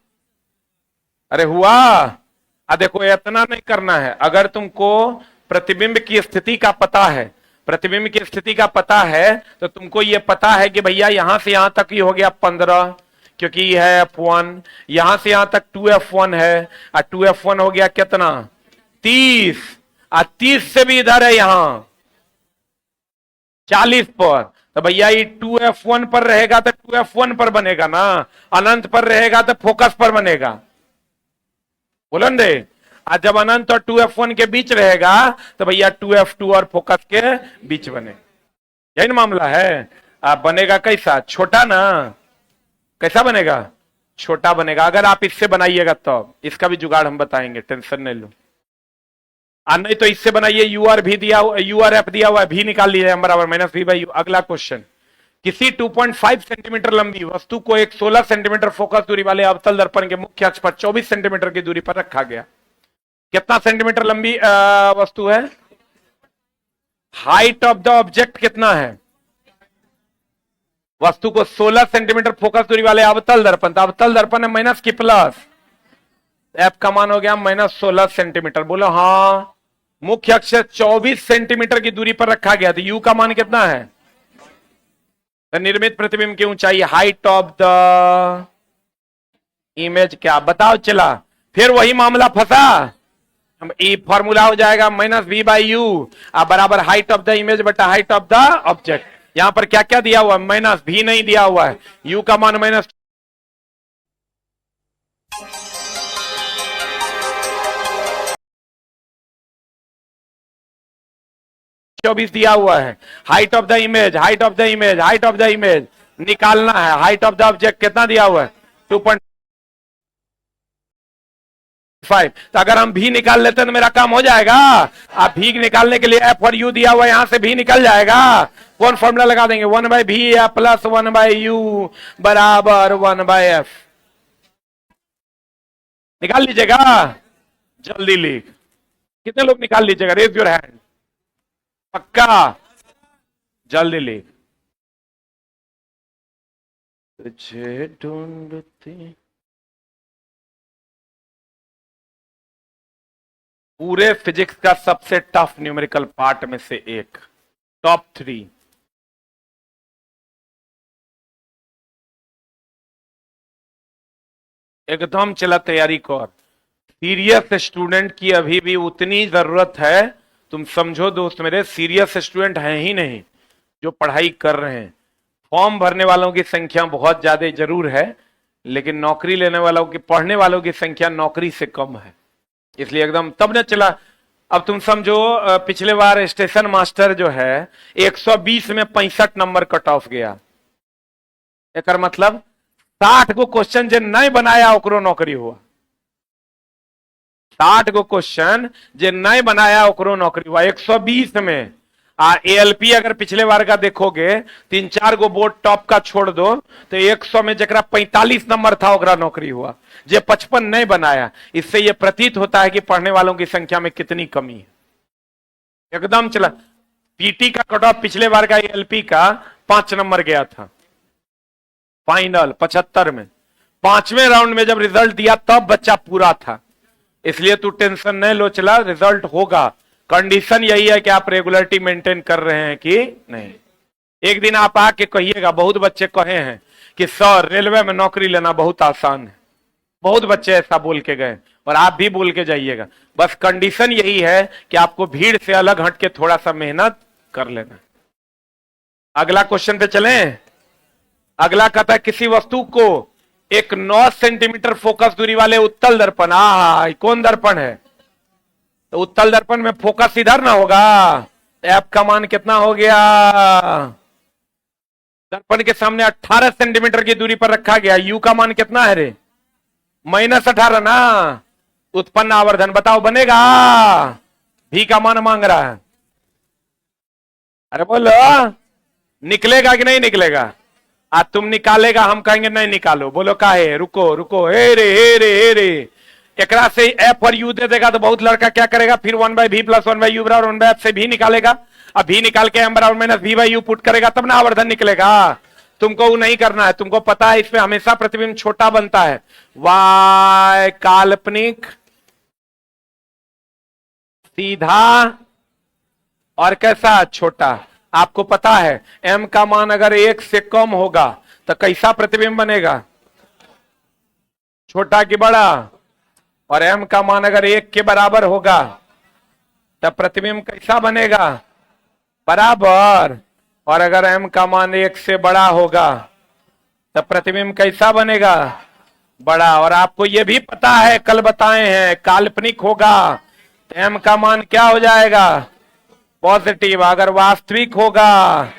अरे हुआ। देखो इतना नहीं करना है, अगर तुमको प्रतिबिंब की स्थिति का पता है, प्रतिबिंब की स्थिति का पता है, तो तुमको ये पता है कि भैया यहां से यहां तक ही हो गया 15, क्योंकि ये है f1, यहां से यहां तक 2f1 है, और 2f1 हो गया कितना 30, और 30 से भी इधर है यहां 40 पर। तो भैया ये 2f1 पर रहेगा तो 2f1 पर बनेगा ना, अनंत पर रहेगा तो फोकस पर बनेगा। बोलो दे, आज जब अनंत और 2f1 के बीच रहेगा तो भैया 2f2 और फोकस के बीच बने, यही ना मामला है। आप बनेगा कैसा, छोटा ना, कैसा बनेगा, छोटा बनेगा। अगर आप इससे बनाइएगा तो इसका भी जुगाड़ हम बताएंगे, टेंशन नहीं लो। नहीं तो इससे बनाइए, यू आर भी दिया हुआ, यू आर एफ दिया हुआ है, भी निकाल लीजिए बराबर -v/u। अगला क्वेश्चन, किसी 2.5 सेंटीमीटर लंबी वस्तु को एक 16 सेंटीमीटर फोकस दूरी वाले अवतल दर्पण के मुख्य अक्ष पर 24 सेंटीमीटर की दूरी पर रखा गया। कितना सेंटीमीटर लंबी वस्तु है, हाइट ऑफ द ऑब्जेक्ट कितना है, वस्तु को 16 सेंटीमीटर फोकस दूरी वाले अवतल दर्पण, तो अवतल दर्पण है माइनस की प्लस, एफ का मान हो गया -16 सेंटीमीटर। बोलो हाँ। मुख्य अक्ष 24 सेंटीमीटर की दूरी पर रखा गया, तो यू का मान कितना है, तो निर्मित प्रतिबिंब की ऊंचाई, हाइट ऑफ द इमेज क्या बताओ। चला फिर वही मामला फंसा, ई फॉर्मूला हो जाएगा -v/u बराबर हाइट ऑफ द इमेज बटा हाइट ऑफ द ऑब्जेक्ट। यहां पर क्या क्या दिया हुआ है, माइनस, भी नहीं दिया हुआ है, u का मान -24 दिया हुआ है। Height of the image, height of the image, height of the image निकालना है। हाइट ऑफ द ऑब्जेक्ट कितना दिया हुआ है, 2.5। तो अगर हम भी निकाल लेते तो मेरा काम हो जाएगा। आप भी निकालने के लिए एफ और यू दिया हुआ है, यहां से भी निकल जाएगा। कौन फॉर्मूला लगा देंगे, 1/v या प्लस 1/u बराबर 1/f। निकाल लीजिएगा, जल्दी लिख। कितने लोग निकाल लीजिएगा, रेज योर हैंड। पक्का, जल्दी लिख। तुझे ढूंढती, पूरे फिजिक्स का सबसे टफ न्यूमेरिकल पार्ट में से एक, टॉप 3। एकदम चला तैयारी कर। सीरियस स्टूडेंट की अभी भी उतनी जरूरत है, तुम समझो दोस्त मेरे, सीरियस स्टूडेंट हैं ही नहीं जो पढ़ाई कर रहे हैं। फॉर्म भरने वालों की संख्या बहुत ज्यादा जरूर है, लेकिन नौकरी लेने वालों की, पढ़ने वालों की संख्या नौकरी से कम है, इसलिए एकदम तब न चला। अब तुम समझो, पिछले बार स्टेशन मास्टर जो है 120 में 65 नंबर कट ऑफ गया। एक मतलब 60 गो क्वेश्चन जे नहीं बनाया ओकरो नौकरी हुआ। 60 गो क्वेश्चन जे नहीं बनाया ओकरो नौकरी हुआ। 120 में एएलपी अगर पिछले बार का देखोगे 3-4 गो बोर्ड टॉप का छोड़ दो तो 100 में जरा 45 नंबर था ओकरा नौकरी हुआ। जे 55 नहीं बनाया, इससे यह प्रतीत होता है कि पढ़ने वालों की संख्या में कितनी कमी है। एकदम चला। पीटी का कट ऑफ पिछले बार का एएलपी का 5 नंबर गया था फाइनल 75 में। 5वें राउंड में जब रिजल्ट दिया तब बच्चा पूरा था। इसलिए तू टेंशन नहीं लो, चला रिजल्ट होगा। कंडीशन यही है कि आप रेगुलरिटी मेंटेन कर रहे हैं कि नहीं। एक दिन आप आके कहिएगा, बहुत बच्चे कहे हैं कि सर रेलवे में नौकरी लेना बहुत आसान है। बहुत बच्चे ऐसा बोल के गए और आप भी बोल के जाइएगा। बस कंडीशन यही है कि आपको भीड़ से अलग हट के थोड़ा सा मेहनत कर लेना। अगला क्वेश्चन पे चलें। अगला कहता है किसी वस्तु को एक 9 सेंटीमीटर फोकस दूरी वाले उत्तल दर्पण, कौन दर्पण है? तो उत्तल दर्पण में फोकस इधर ना होगा। एफ का मान कितना हो गया? दर्पण के सामने 18 सेंटीमीटर की दूरी पर रखा गया। यू का मान कितना है रे? -18 ना। उत्पन्न आवर्धन बताओ बनेगा? भी का मान मांग रहा है। अरे बोलो निकलेगा कि नहीं निकलेगा? तुम निकालेगा, हम कहेंगे नहीं निकालो। बोलो काहे? रुको रुको, हे रे एकरा से एफ और यू दे देगा तो बहुत लड़का क्या करेगा, फिर 1/v + 1/u बराबर 1/f से भी निकालेगा। अब भी निकाल के m बराबर -v/u पुट करेगा तब ना आवर्धन निकलेगा। तुमको वो नहीं करना है। तुमको पता है इसमें हमेशा प्रतिबिंब छोटा बनता है। y काल्पनिक, सीधा और कैसा? छोटा। आपको पता है m का मान अगर 1 से कम होगा तो कैसा प्रतिबिंब बनेगा? छोटा कि बड़ा? और m का मान अगर 1 के बराबर होगा तब प्रतिबिंब कैसा बनेगा? बराबर। और अगर m का मान 1 से बड़ा होगा तब प्रतिबिंब कैसा बनेगा? बड़ा। और आपको यह भी पता है, कल बताए हैं, काल्पनिक होगा तो m का मान क्या हो जाएगा? पॉजिटिव। अगर वास्तविक होगा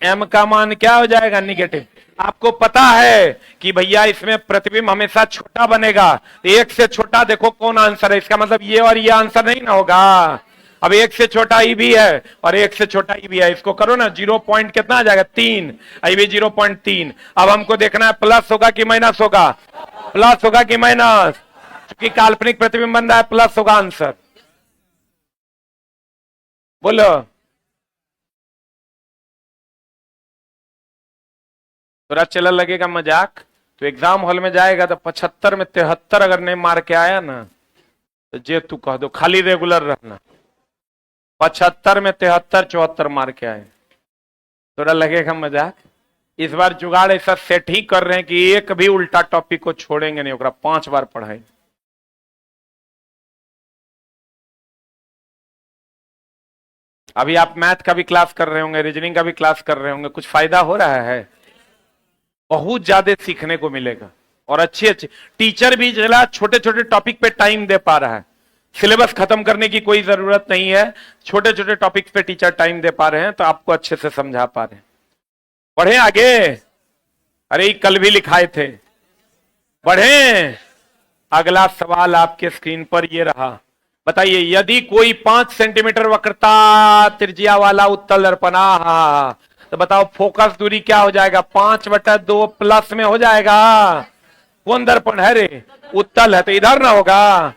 m का मान क्या हो जाएगा? निगेटिव। आपको पता है कि भैया इसमें प्रतिबिंब हमेशा छोटा बनेगा। 1 से छोटा देखो कौन आंसर है। इसका मतलब ये और ये आंसर नहीं ना होगा। अब 1 से छोटा ई भी है और 1 से छोटा ई भी है। इसको करो ना, 0 पॉइंट कितना आ जाएगा? 3। आई भी 0.3। अब हमको देखना है प्लस होगा कि माइनस होगा? प्लस होगा कि माइनस? क्योंकि काल्पनिक प्रतिबिंब बन रहा है, प्लस होगा आंसर। बोलो थोड़ा चला लगेगा मजाक तो एग्जाम हॉल में जाएगा तो 75 में 73 अगर नहीं मार के आया ना तो जे तू कह दो खाली रेगुलर रहना। 75 में 73 74 मार के आए थोड़ा लगेगा मजाक। इस बार जुगाड़ ऐसा सेट ही कर रहे हैं कि एक भी उल्टा टॉपिक को छोड़ेंगे नहीं, ओकरा 5 बार पढ़ाई। अभी आप मैथ का भी क्लास कर रहे होंगे, रीजनिंग का भी क्लास कर रहे होंगे, कुछ फायदा हो रहा है? बहुत ज्यादा सीखने को मिलेगा। और अच्छे टीचर भी चला छोटे छोटे टॉपिक पे टाइम दे पा रहा है। सिलेबस खत्म करने की कोई जरूरत नहीं है, छोटे छोटे टॉपिक पे टीचर टाइम दे पा रहे हैं तो आपको अच्छे से समझा पा रहे हैं। बढ़े आगे। अरे कल भी लिखाए थे, बढ़े। अगला सवाल आपके स्क्रीन पर ये रहा। बताइए यदि कोई 5 सेंटीमीटर वक्रता त्रिज्या वाला उत्तल दर्पण तो बताओ फोकस दूरी क्या हो जाएगा? 5/2 प्लस में हो जाएगा। कौन दर्पण है रे? उत्तल है तो इधर ना होगा।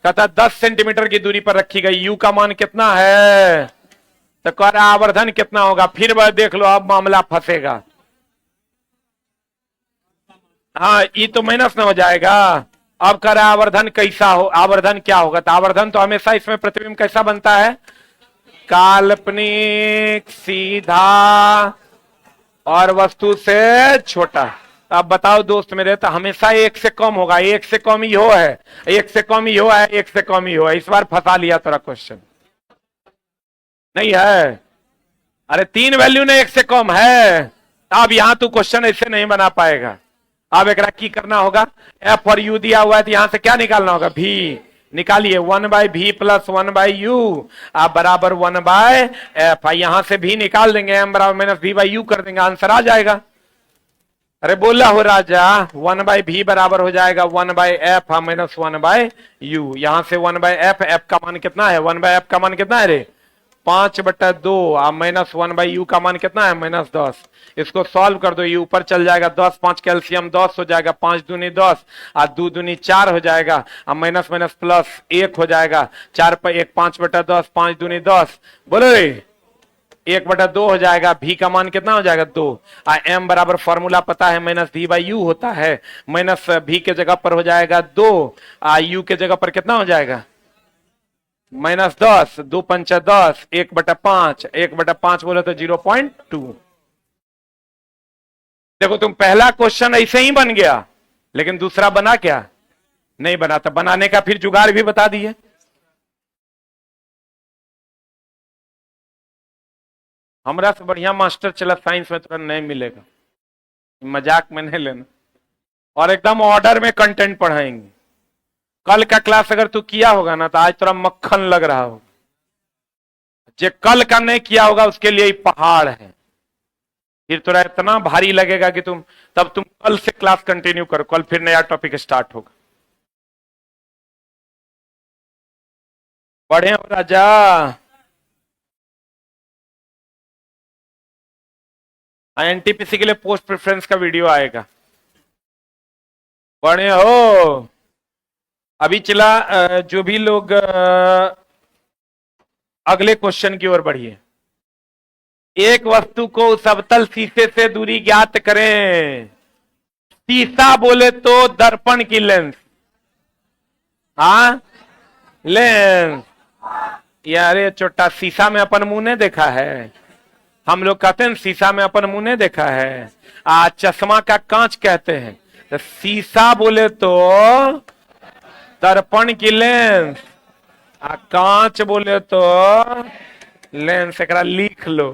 कहता 10 सेंटीमीटर की दूरी पर रखी गई। यू का मान कितना है? तो कह रहा आवर्धन कितना होगा? फिर वह देख लो अब मामला फंसेगा। हाँ ये तो माइनस में हो जाएगा। अब कह रहा आवर्धन कैसा हो? आवर्धन क्या होगा? तो आवर्धन तो हमेशा इसमें प्रतिबिंब कैसा बनता है? काल्पनिक, सीधा और वस्तु से छोटा। अब बताओ दोस्त मेरे, तो हमेशा 1 से कम होगा। 1 से कम ही हो है, 1 से कम ही हो है, 1 से कम ही हो है। इस बार फंसा लिया तेरा क्वेश्चन नहीं है। अरे 3 वैल्यू ने 1 से कम है। अब यहां तू क्वेश्चन ऐसे नहीं बना पाएगा। अब एक की करना होगा, एफ और यू दिया हुआ है तो यहां से क्या निकालना होगा? भी निकालिए। 1/v + 1/u आप बराबर 1/f। यहां से भी निकाल देंगे, m बराबर -v/u कर देंगे, आंसर आ जाएगा। अरे बोला हो राजा, 1/v बराबर हो जाएगा 1/f माइनस 1/u। यहां से 1/f, f का मान कितना है, 1/f का मान कितना है रे, 5/2, माइनस 1/u का मान कितना है, -10। इसको सॉल्व कर दो, ये ऊपर चल जाएगा, 10 5 कैल्शियम 10 हो जाएगा, 5 दूनी 10 और 2 दूनी 4 हो जाएगा, अब माइनस माइनस प्लस 1 हो जाएगा, 4 पर 1 5/10, 5 दूनी 10, बोलो रे 1/2 हो जाएगा। भी का मान कितना हो जाएगा, 2। एम बराबर फॉर्मूला पता है, -v/u होता है, माइनस भी के जगह पर हो जाएगा 2, यू के जगह पर कितना हो जाएगा, -10, 2 पंच 10, 1/5, 1/5 बोले तो 0.2। देखो तुम पहला क्वेश्चन ऐसे ही बन गया, लेकिन दूसरा बना क्या, नहीं बना। तो बनाने का फिर जुगाड़ भी बता दिए। हमरा से बढ़िया मास्टर चला साइंस में, तुरंत नहीं मिलेगा, मजाक में नहीं लेना। और एकदम ऑर्डर में कंटेंट पढ़ाएंगे। कल का क्लास अगर तू किया होगा ना, तो आज तेरा मक्खन लग रहा होगा। जो कल का नहीं किया होगा उसके लिए पहाड़ है, फिर थोड़ा इतना भारी लगेगा कि तब तुम कल से क्लास कंटिन्यू करो, कल फिर नया टॉपिक स्टार्ट होगा। बढ़े हो राजा। एनटीपीसी के लिए पोस्ट प्रेफरेंस का वीडियो आएगा। बढ़े हो। अभी चला जो भी लोग अगले क्वेश्चन की ओर बढ़िए। एक वस्तु को उस अवतल शीशे से दूरी ज्ञात करें। शीशा बोले तो दर्पण की लेंस, हाँ लेंस। यार ये छोटा शीशा में अपन मुंह ने देखा है, हम लोग कहते हैं शीशा में अपन मुंह ने देखा है। चश्मा का कांच कहते हैं। तो शीशा बोले तो दर्पण की लेंस, कांच बोले तो लेंस। एकरा लिख लो।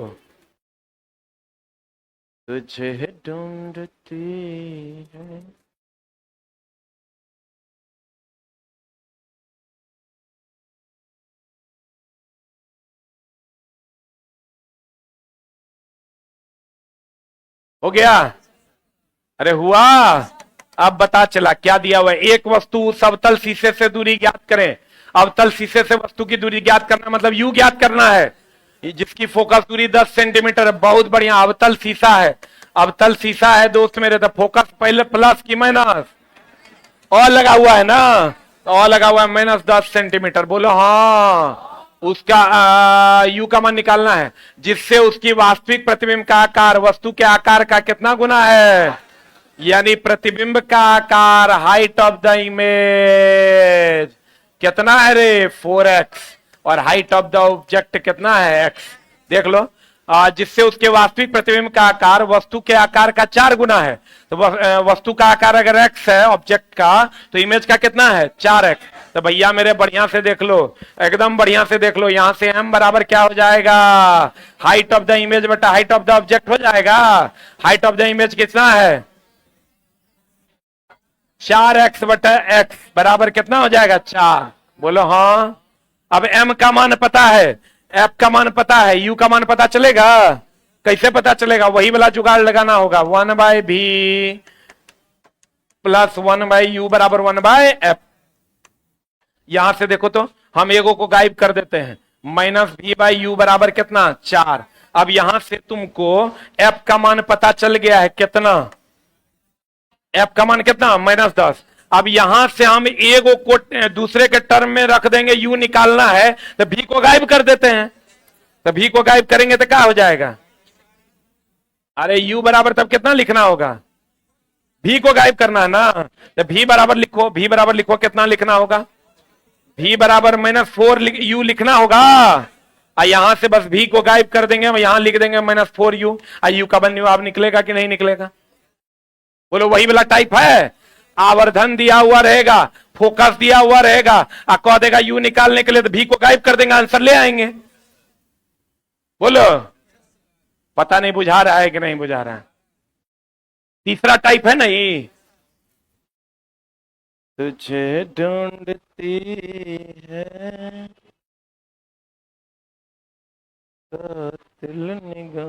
तुझे ढूंढती है। हो गया, अरे हुआ। अब बता चला क्या दिया हुआ है। एक वस्तु अवतल शीशे से दूरी ज्ञात करें। अवतल शीशे से वस्तु की दूरी ज्ञात करना मतलब यू ज्ञात करना है, जिसकी फोकस दूरी 10 सेंटीमीटर है। बहुत बढ़िया, अवतल शीशा है, अवतल शीशा है दोस्त मेरे। तो फोकस पहले प्लस की माइनस, और लगा हुआ है ना, तो और लगा हुआ है -10 सेंटीमीटर। बोलो हाँ। उसका यू का मान निकालना है, जिससे उसकी वास्तविक प्रतिबिंब का आकार वस्तु के आकार का कितना गुना है, यानी प्रतिबिंब का आकार, हाइट ऑफ द इमेज कितना है रे, 4x, और हाइट ऑफ द ऑब्जेक्ट कितना है, x। देख लो, जिससे उसके वास्तविक प्रतिबिंब का आकार वस्तु के आकार का 4 गुना है। तो वस्तु का आकार अगर x है ऑब्जेक्ट का, तो इमेज का कितना है, 4x। तो भैया मेरे बढ़िया से देख लो, एकदम बढ़िया से देख लो। यहां से m बराबर क्या हो जाएगा, हाइट ऑफ द इमेज बटा हाइट ऑफ द ऑब्जेक्ट हो जाएगा। हाइट ऑफ द इमेज कितना है, 4x बटा x बराबर कितना हो जाएगा, 4। बोलो हाँ। अब m का मान पता है, f का मान पता है, u का मान पता चलेगा। कैसे पता चलेगा, वही वाला जुगाड़ लगाना होगा। 1/v प्लस 1/u बराबर 1/f। यहां से देखो तो हम एगो को गायब कर देते हैं, -v/u बराबर कितना, 4। अब यहां से तुमको f का मान पता चल गया है कितना, f का मान कितना, -10। अब यहां से हम एगो को दूसरे के टर्म में रख देंगे, u निकालना है, तो v को गायब कर देते हैं। तो v को गायब करेंगे तो क्या हो जाएगा, अरे u बराबर तब कितना लिखना होगा, v को गायब करना है ना। तो v बराबर लिखो, v बराबर लिखो, कितना लिखना होगा, v बराबर -4u लिखना होगा। यहां से बस v को गायब कर देंगे, यहां लिख देंगे -4u। u का जवाब निकलेगा कि नहीं निकलेगा, बोलो वही वाला टाइप है। आवर्धन दिया हुआ रहेगा, फोकस दिया हुआ रहेगा, कह देगा यू निकालने के लिए, तो भी को गायब कर देंगे, आंसर ले आएंगे। बोलो पता नहीं बुझा रहा है कि नहीं बुझा रहा है। तीसरा टाइप है ना ये, तुझे ढूंढती है तो दिल निगाहें।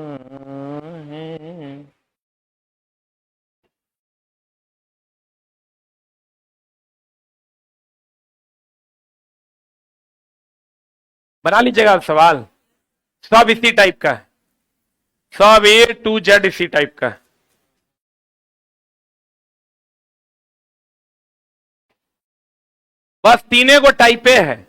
बना लीजिएगा आप सवाल। सब इसी टाइप का है, सब A to Z इसी टाइप का है। बस तीनों को टाइप ए है,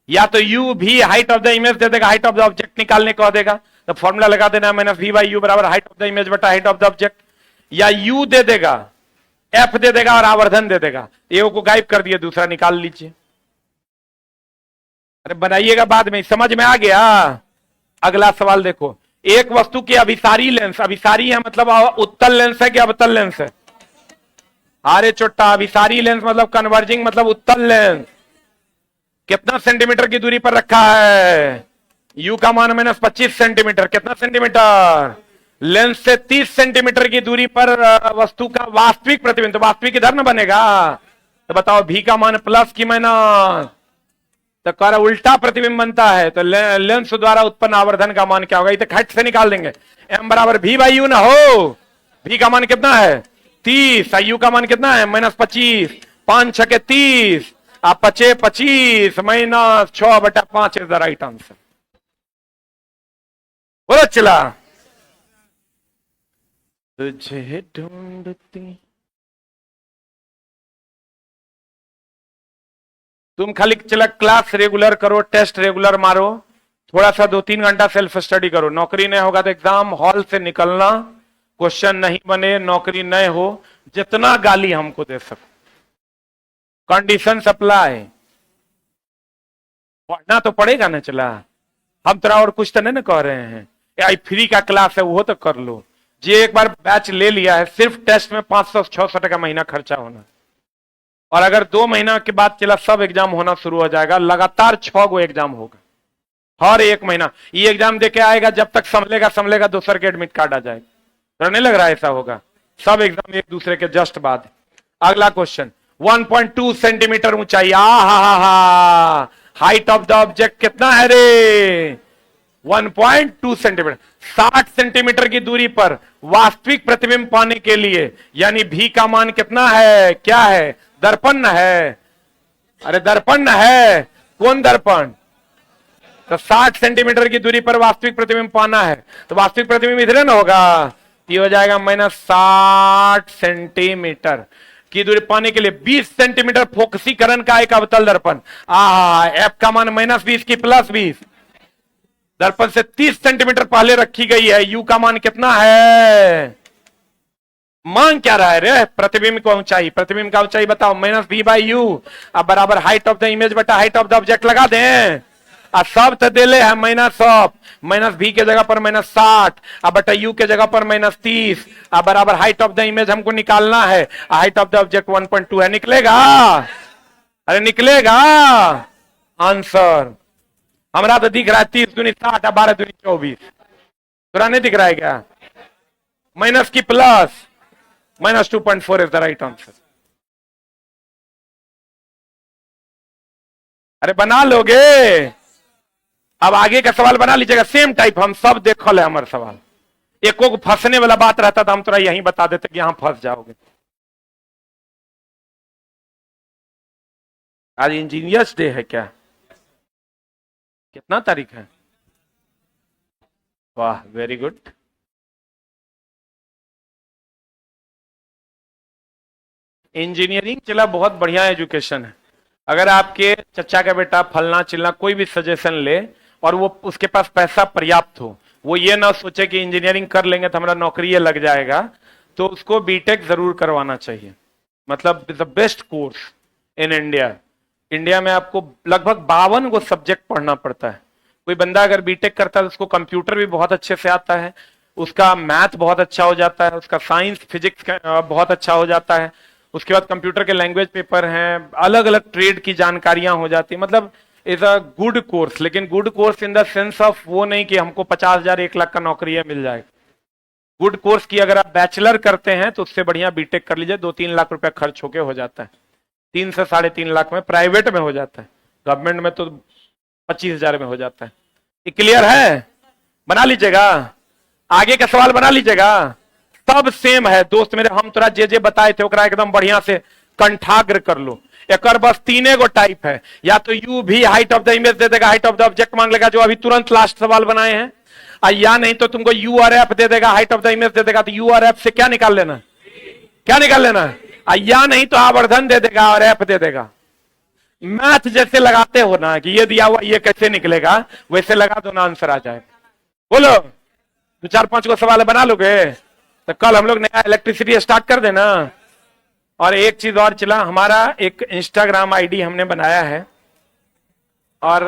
या तो यू भी हाइट ऑफ द इमेज दे देगा, हाइट ऑफ द ऑब्जेक्ट निकालने को देगा तो फॉर्मूला लगा देना माइनस वी बाई यू बराबर हाइट ऑफ द इमेज बटा हाइट ऑफ द ऑब्जेक्ट, या यू दे देगा, एफ दे देगा और आवर्धन दे देगा, ए को गायब कर दिया, दूसरा निकाल लीजिए। अरे बनाइएगा बाद में, समझ में आ गया। अगला सवाल देखो, एक वस्तु की अभिसारी लेंस, अभिसारी है मतलब उत्तल लेंस है कि अवतल लेंस है? अरे चोट्टा, अभिसारी लेंस मतलब कन्वर्जिंग मतलब उत्तल लेंस, कितना सेंटीमीटर की दूरी पर रखा है? यू का मान माइनस 25 सेंटीमीटर, कितना सेंटीमीटर? लेंस से 30 सेंटीमीटर की दूरी पर वस्तु का वास्तविक प्रतिबिंब, तो वास्तविक इधर न बनेगा, तो बताओ भी का मान प्लस की माइनस, तो कर उल्टा प्रतिबिंब बनता है, तो लेंस द्वारा उत्पन्न आवर्धन का मान क्या होगा? ये तो खट से निकाल देंगे, एम बराबर भी बाई यू ना हो, भी का मान कितना है? 30, यू का मान कितना है? माइनस 25, 5 6 30, आप 25 25 माइनस 6 बटा 5 इज द राइट आंसर। बोलो चला, तुझे ढूंढती, तुम खाली चला क्लास रेगुलर करो, टेस्ट रेगुलर मारो, थोड़ा सा 2-3 घंटा सेल्फ स्टडी करो। नौकरी नहीं होगा तो एग्जाम हॉल से निकलना, क्वेश्चन नहीं बने, नौकरी नहीं हो, जितना गाली हमको दे सको, कंडीशन सप्लाई, पढ़ना तो पड़ेगा ना। चला हम तेरा और कुछ तो नहीं ना कह रहे हैं, आई फ्री का क्लास है वो तो कर लो। जे एक बार बैच ले लिया है, सिर्फ टेस्ट में 500-600 टका महीना खर्चा होना, और अगर 2 महीना के बाद चला सब एग्जाम होना शुरू हो जाएगा, लगातार 6 गो एग्जाम होगा हर एक महीना। ये एग्जाम देके आएगा, जब तक संभलेगा दूसर के एडमिट कार्ड आ जाएगा, तो नहीं लग रहा है ऐसा होगा? सब एग्जाम एक दूसरे के जस्ट बाद। अगला क्वेश्चन, 1.2 सेंटीमीटर ऊंचाई, हा हाइट ऑफ द ऑब्जेक्ट कितना है रे? 1.2 सेंटीमीटर। 60 सेंटीमीटर की दूरी पर वास्तविक प्रतिबिंब पाने के लिए, यानी भी का मान कितना है? क्या है? दर्पण है। अरे दर्पण है, कौन दर्पण? तो 60 सेंटीमीटर की दूरी पर वास्तविक प्रतिबिंब पाना है, तो वास्तविक प्रतिबिंब इधर ना होगा, ये हो जाएगा माइनस 60 सेंटीमीटर की दूरी पाने के लिए 20 सेंटीमीटर फोकसीकरण का एक अवतल दर्पण, एफ का मान माइनस 20 की प्लस 20, दर्पण से 30 सेंटीमीटर पहले रखी गई है। यू का मान कितना है? मांग क्या रहा है रे? प्रतिबिंब की ऊंचाई, प्रतिबिंब का ऊंचाई बताओ, माइनस बी बाई यू, अब बराबर हाइट ऑफ द इमेज बटा हाइट ऑफ द ऑब्जेक्ट लगा दें। अब सब तो दे ले है माइनस ऑफ, माइनस बी के जगह पर माइनस 60, अब बटा यू के जगह पर माइनस 30, अब बराबर हाइट ऑफ द इमेज हमको निकालना है, हाइट ऑफ द ऑब्जेक्ट 1.2 है, निकलेगा? अरे निकलेगा आंसर। हमारा तो दिख रहा है 30 दूनी 60, 12 दूनी 24, पूरा नहीं दिख रहा है क्या? माइनस की plus, minus 2.4 is the right answer. अरे बना लोगे? अब आगे का सवाल बना लीजिएगा, सेम टाइप, हम सब देखल है हमारे सवाल, एक को फंसने वाला बात रहता था हम थोड़ा यहीं बता देते कि यहां फंस जाओगे। आज इंजीनियर्स डे है क्या? कितना तारीख है? वाह वेरी गुड। इंजीनियरिंग चला बहुत बढ़िया एजुकेशन है। अगर आपके चचा का बेटा फलना चिलना कोई भी सजेशन ले और वो उसके पास पैसा पर्याप्त हो, वो ये ना सोचे कि इंजीनियरिंग कर लेंगे तो हमारा नौकरी ये लग जाएगा, तो उसको बीटेक जरूर करवाना चाहिए। मतलब the best course in India. India में आपको लगभग 52 गो सब्जेक्ट पढ़ना पड़ता है। कोई बंदा अगर बीटेक करता है तो उसको कंप्यूटर भी बहुत अच्छे से आता है, उसका मैथ बहुत अच्छा हो जाता है, उसका साइंस फिजिक्स बहुत अच्छा हो जाता है, उसके बाद कंप्यूटर के लैंग्वेज पेपर हैं, अलग अलग ट्रेड की जानकारियां हो जाती है। मतलब इज अ गुड कोर्स, लेकिन good course in the sense of वो नहीं कि हमको 50,000 1 लाख का नौकरी है मिल जाएगा। गुड कोर्स की अगर आप बैचलर करते हैं तो उससे बढ़िया बीटेक कर लीजिए, 2-3 लाख रुपया खर्च होके हो जाता है, 3 से 3.5 लाख में प्राइवेट में हो जाता है, गवर्नमेंट में तो 25,000 में हो जाता है। ये क्लियर है? बना लीजिएगा, आगे का सवाल बना लीजिएगा, सब सेम है दोस्त मेरे। हम थोड़ा जे बताए थे ओकरा एकदम बढ़िया से कंठाग्र कर लो। एक और बस तीने गो टाइप है, या तो यू भी हाइट ऑफ द इमेज दे देगा, हाइट ऑफ द ऑब्जेक्ट मांग लेगा, जो अभी तुरंत लास्ट सवाल बनाए हैं, या नहीं तो तुमको यू और एफ दे देगा, हाइट ऑफ द इमेज दे देगा, तो यू और एफ से क्या निकाल लेना, क्या निकाल लेना, या नहीं तो आवर्धन दे देगा और एफ दे देगा। मैथ जैसे लगाते हो ना कि ये दिया हुआ ये कैसे निकलेगा, वैसे लगा दो ना, आंसर आ जाएगा। बोलो, दो चार पांच को सवाल बना लोगे तो कल हम लोग नया इलेक्ट्रिसिटी स्टार्ट कर देना। और एक चीज और चला, हमारा एक इंस्टाग्राम आईडी हमने बनाया है, और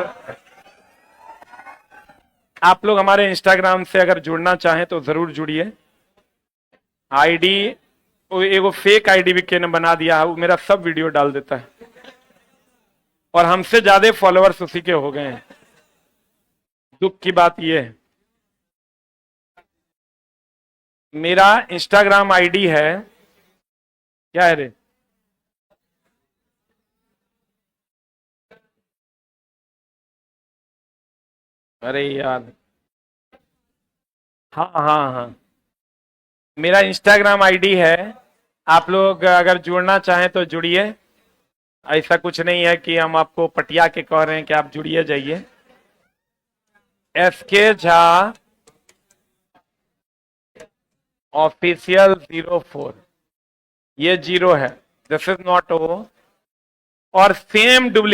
आप लोग हमारे इंस्टाग्राम से अगर जुड़ना चाहें तो जरूर जुड़िए। आईडी एगो फेक आईडी भी के ने बना दिया है, वो मेरा सब वीडियो डाल देता है, और हमसे ज्यादा फॉलोअर्स उसी के हो गए हैं। दुख की बात यह है, मेरा इंस्टाग्राम आईडी है, क्या है रे, अरे यार, हाँ हाँ हाँ, मेरा इंस्टाग्राम आईडी है। आप लोग अगर जुड़ना चाहें तो जुड़िए। ऐसा कुछ नहीं है कि हम आपको पटिया के कह रहे हैं कि आप जुड़िए जाइए। SK झा ऑफिशियल 04, ये 0 है, दिस इज नॉट O, और सेम डुप्लीकेट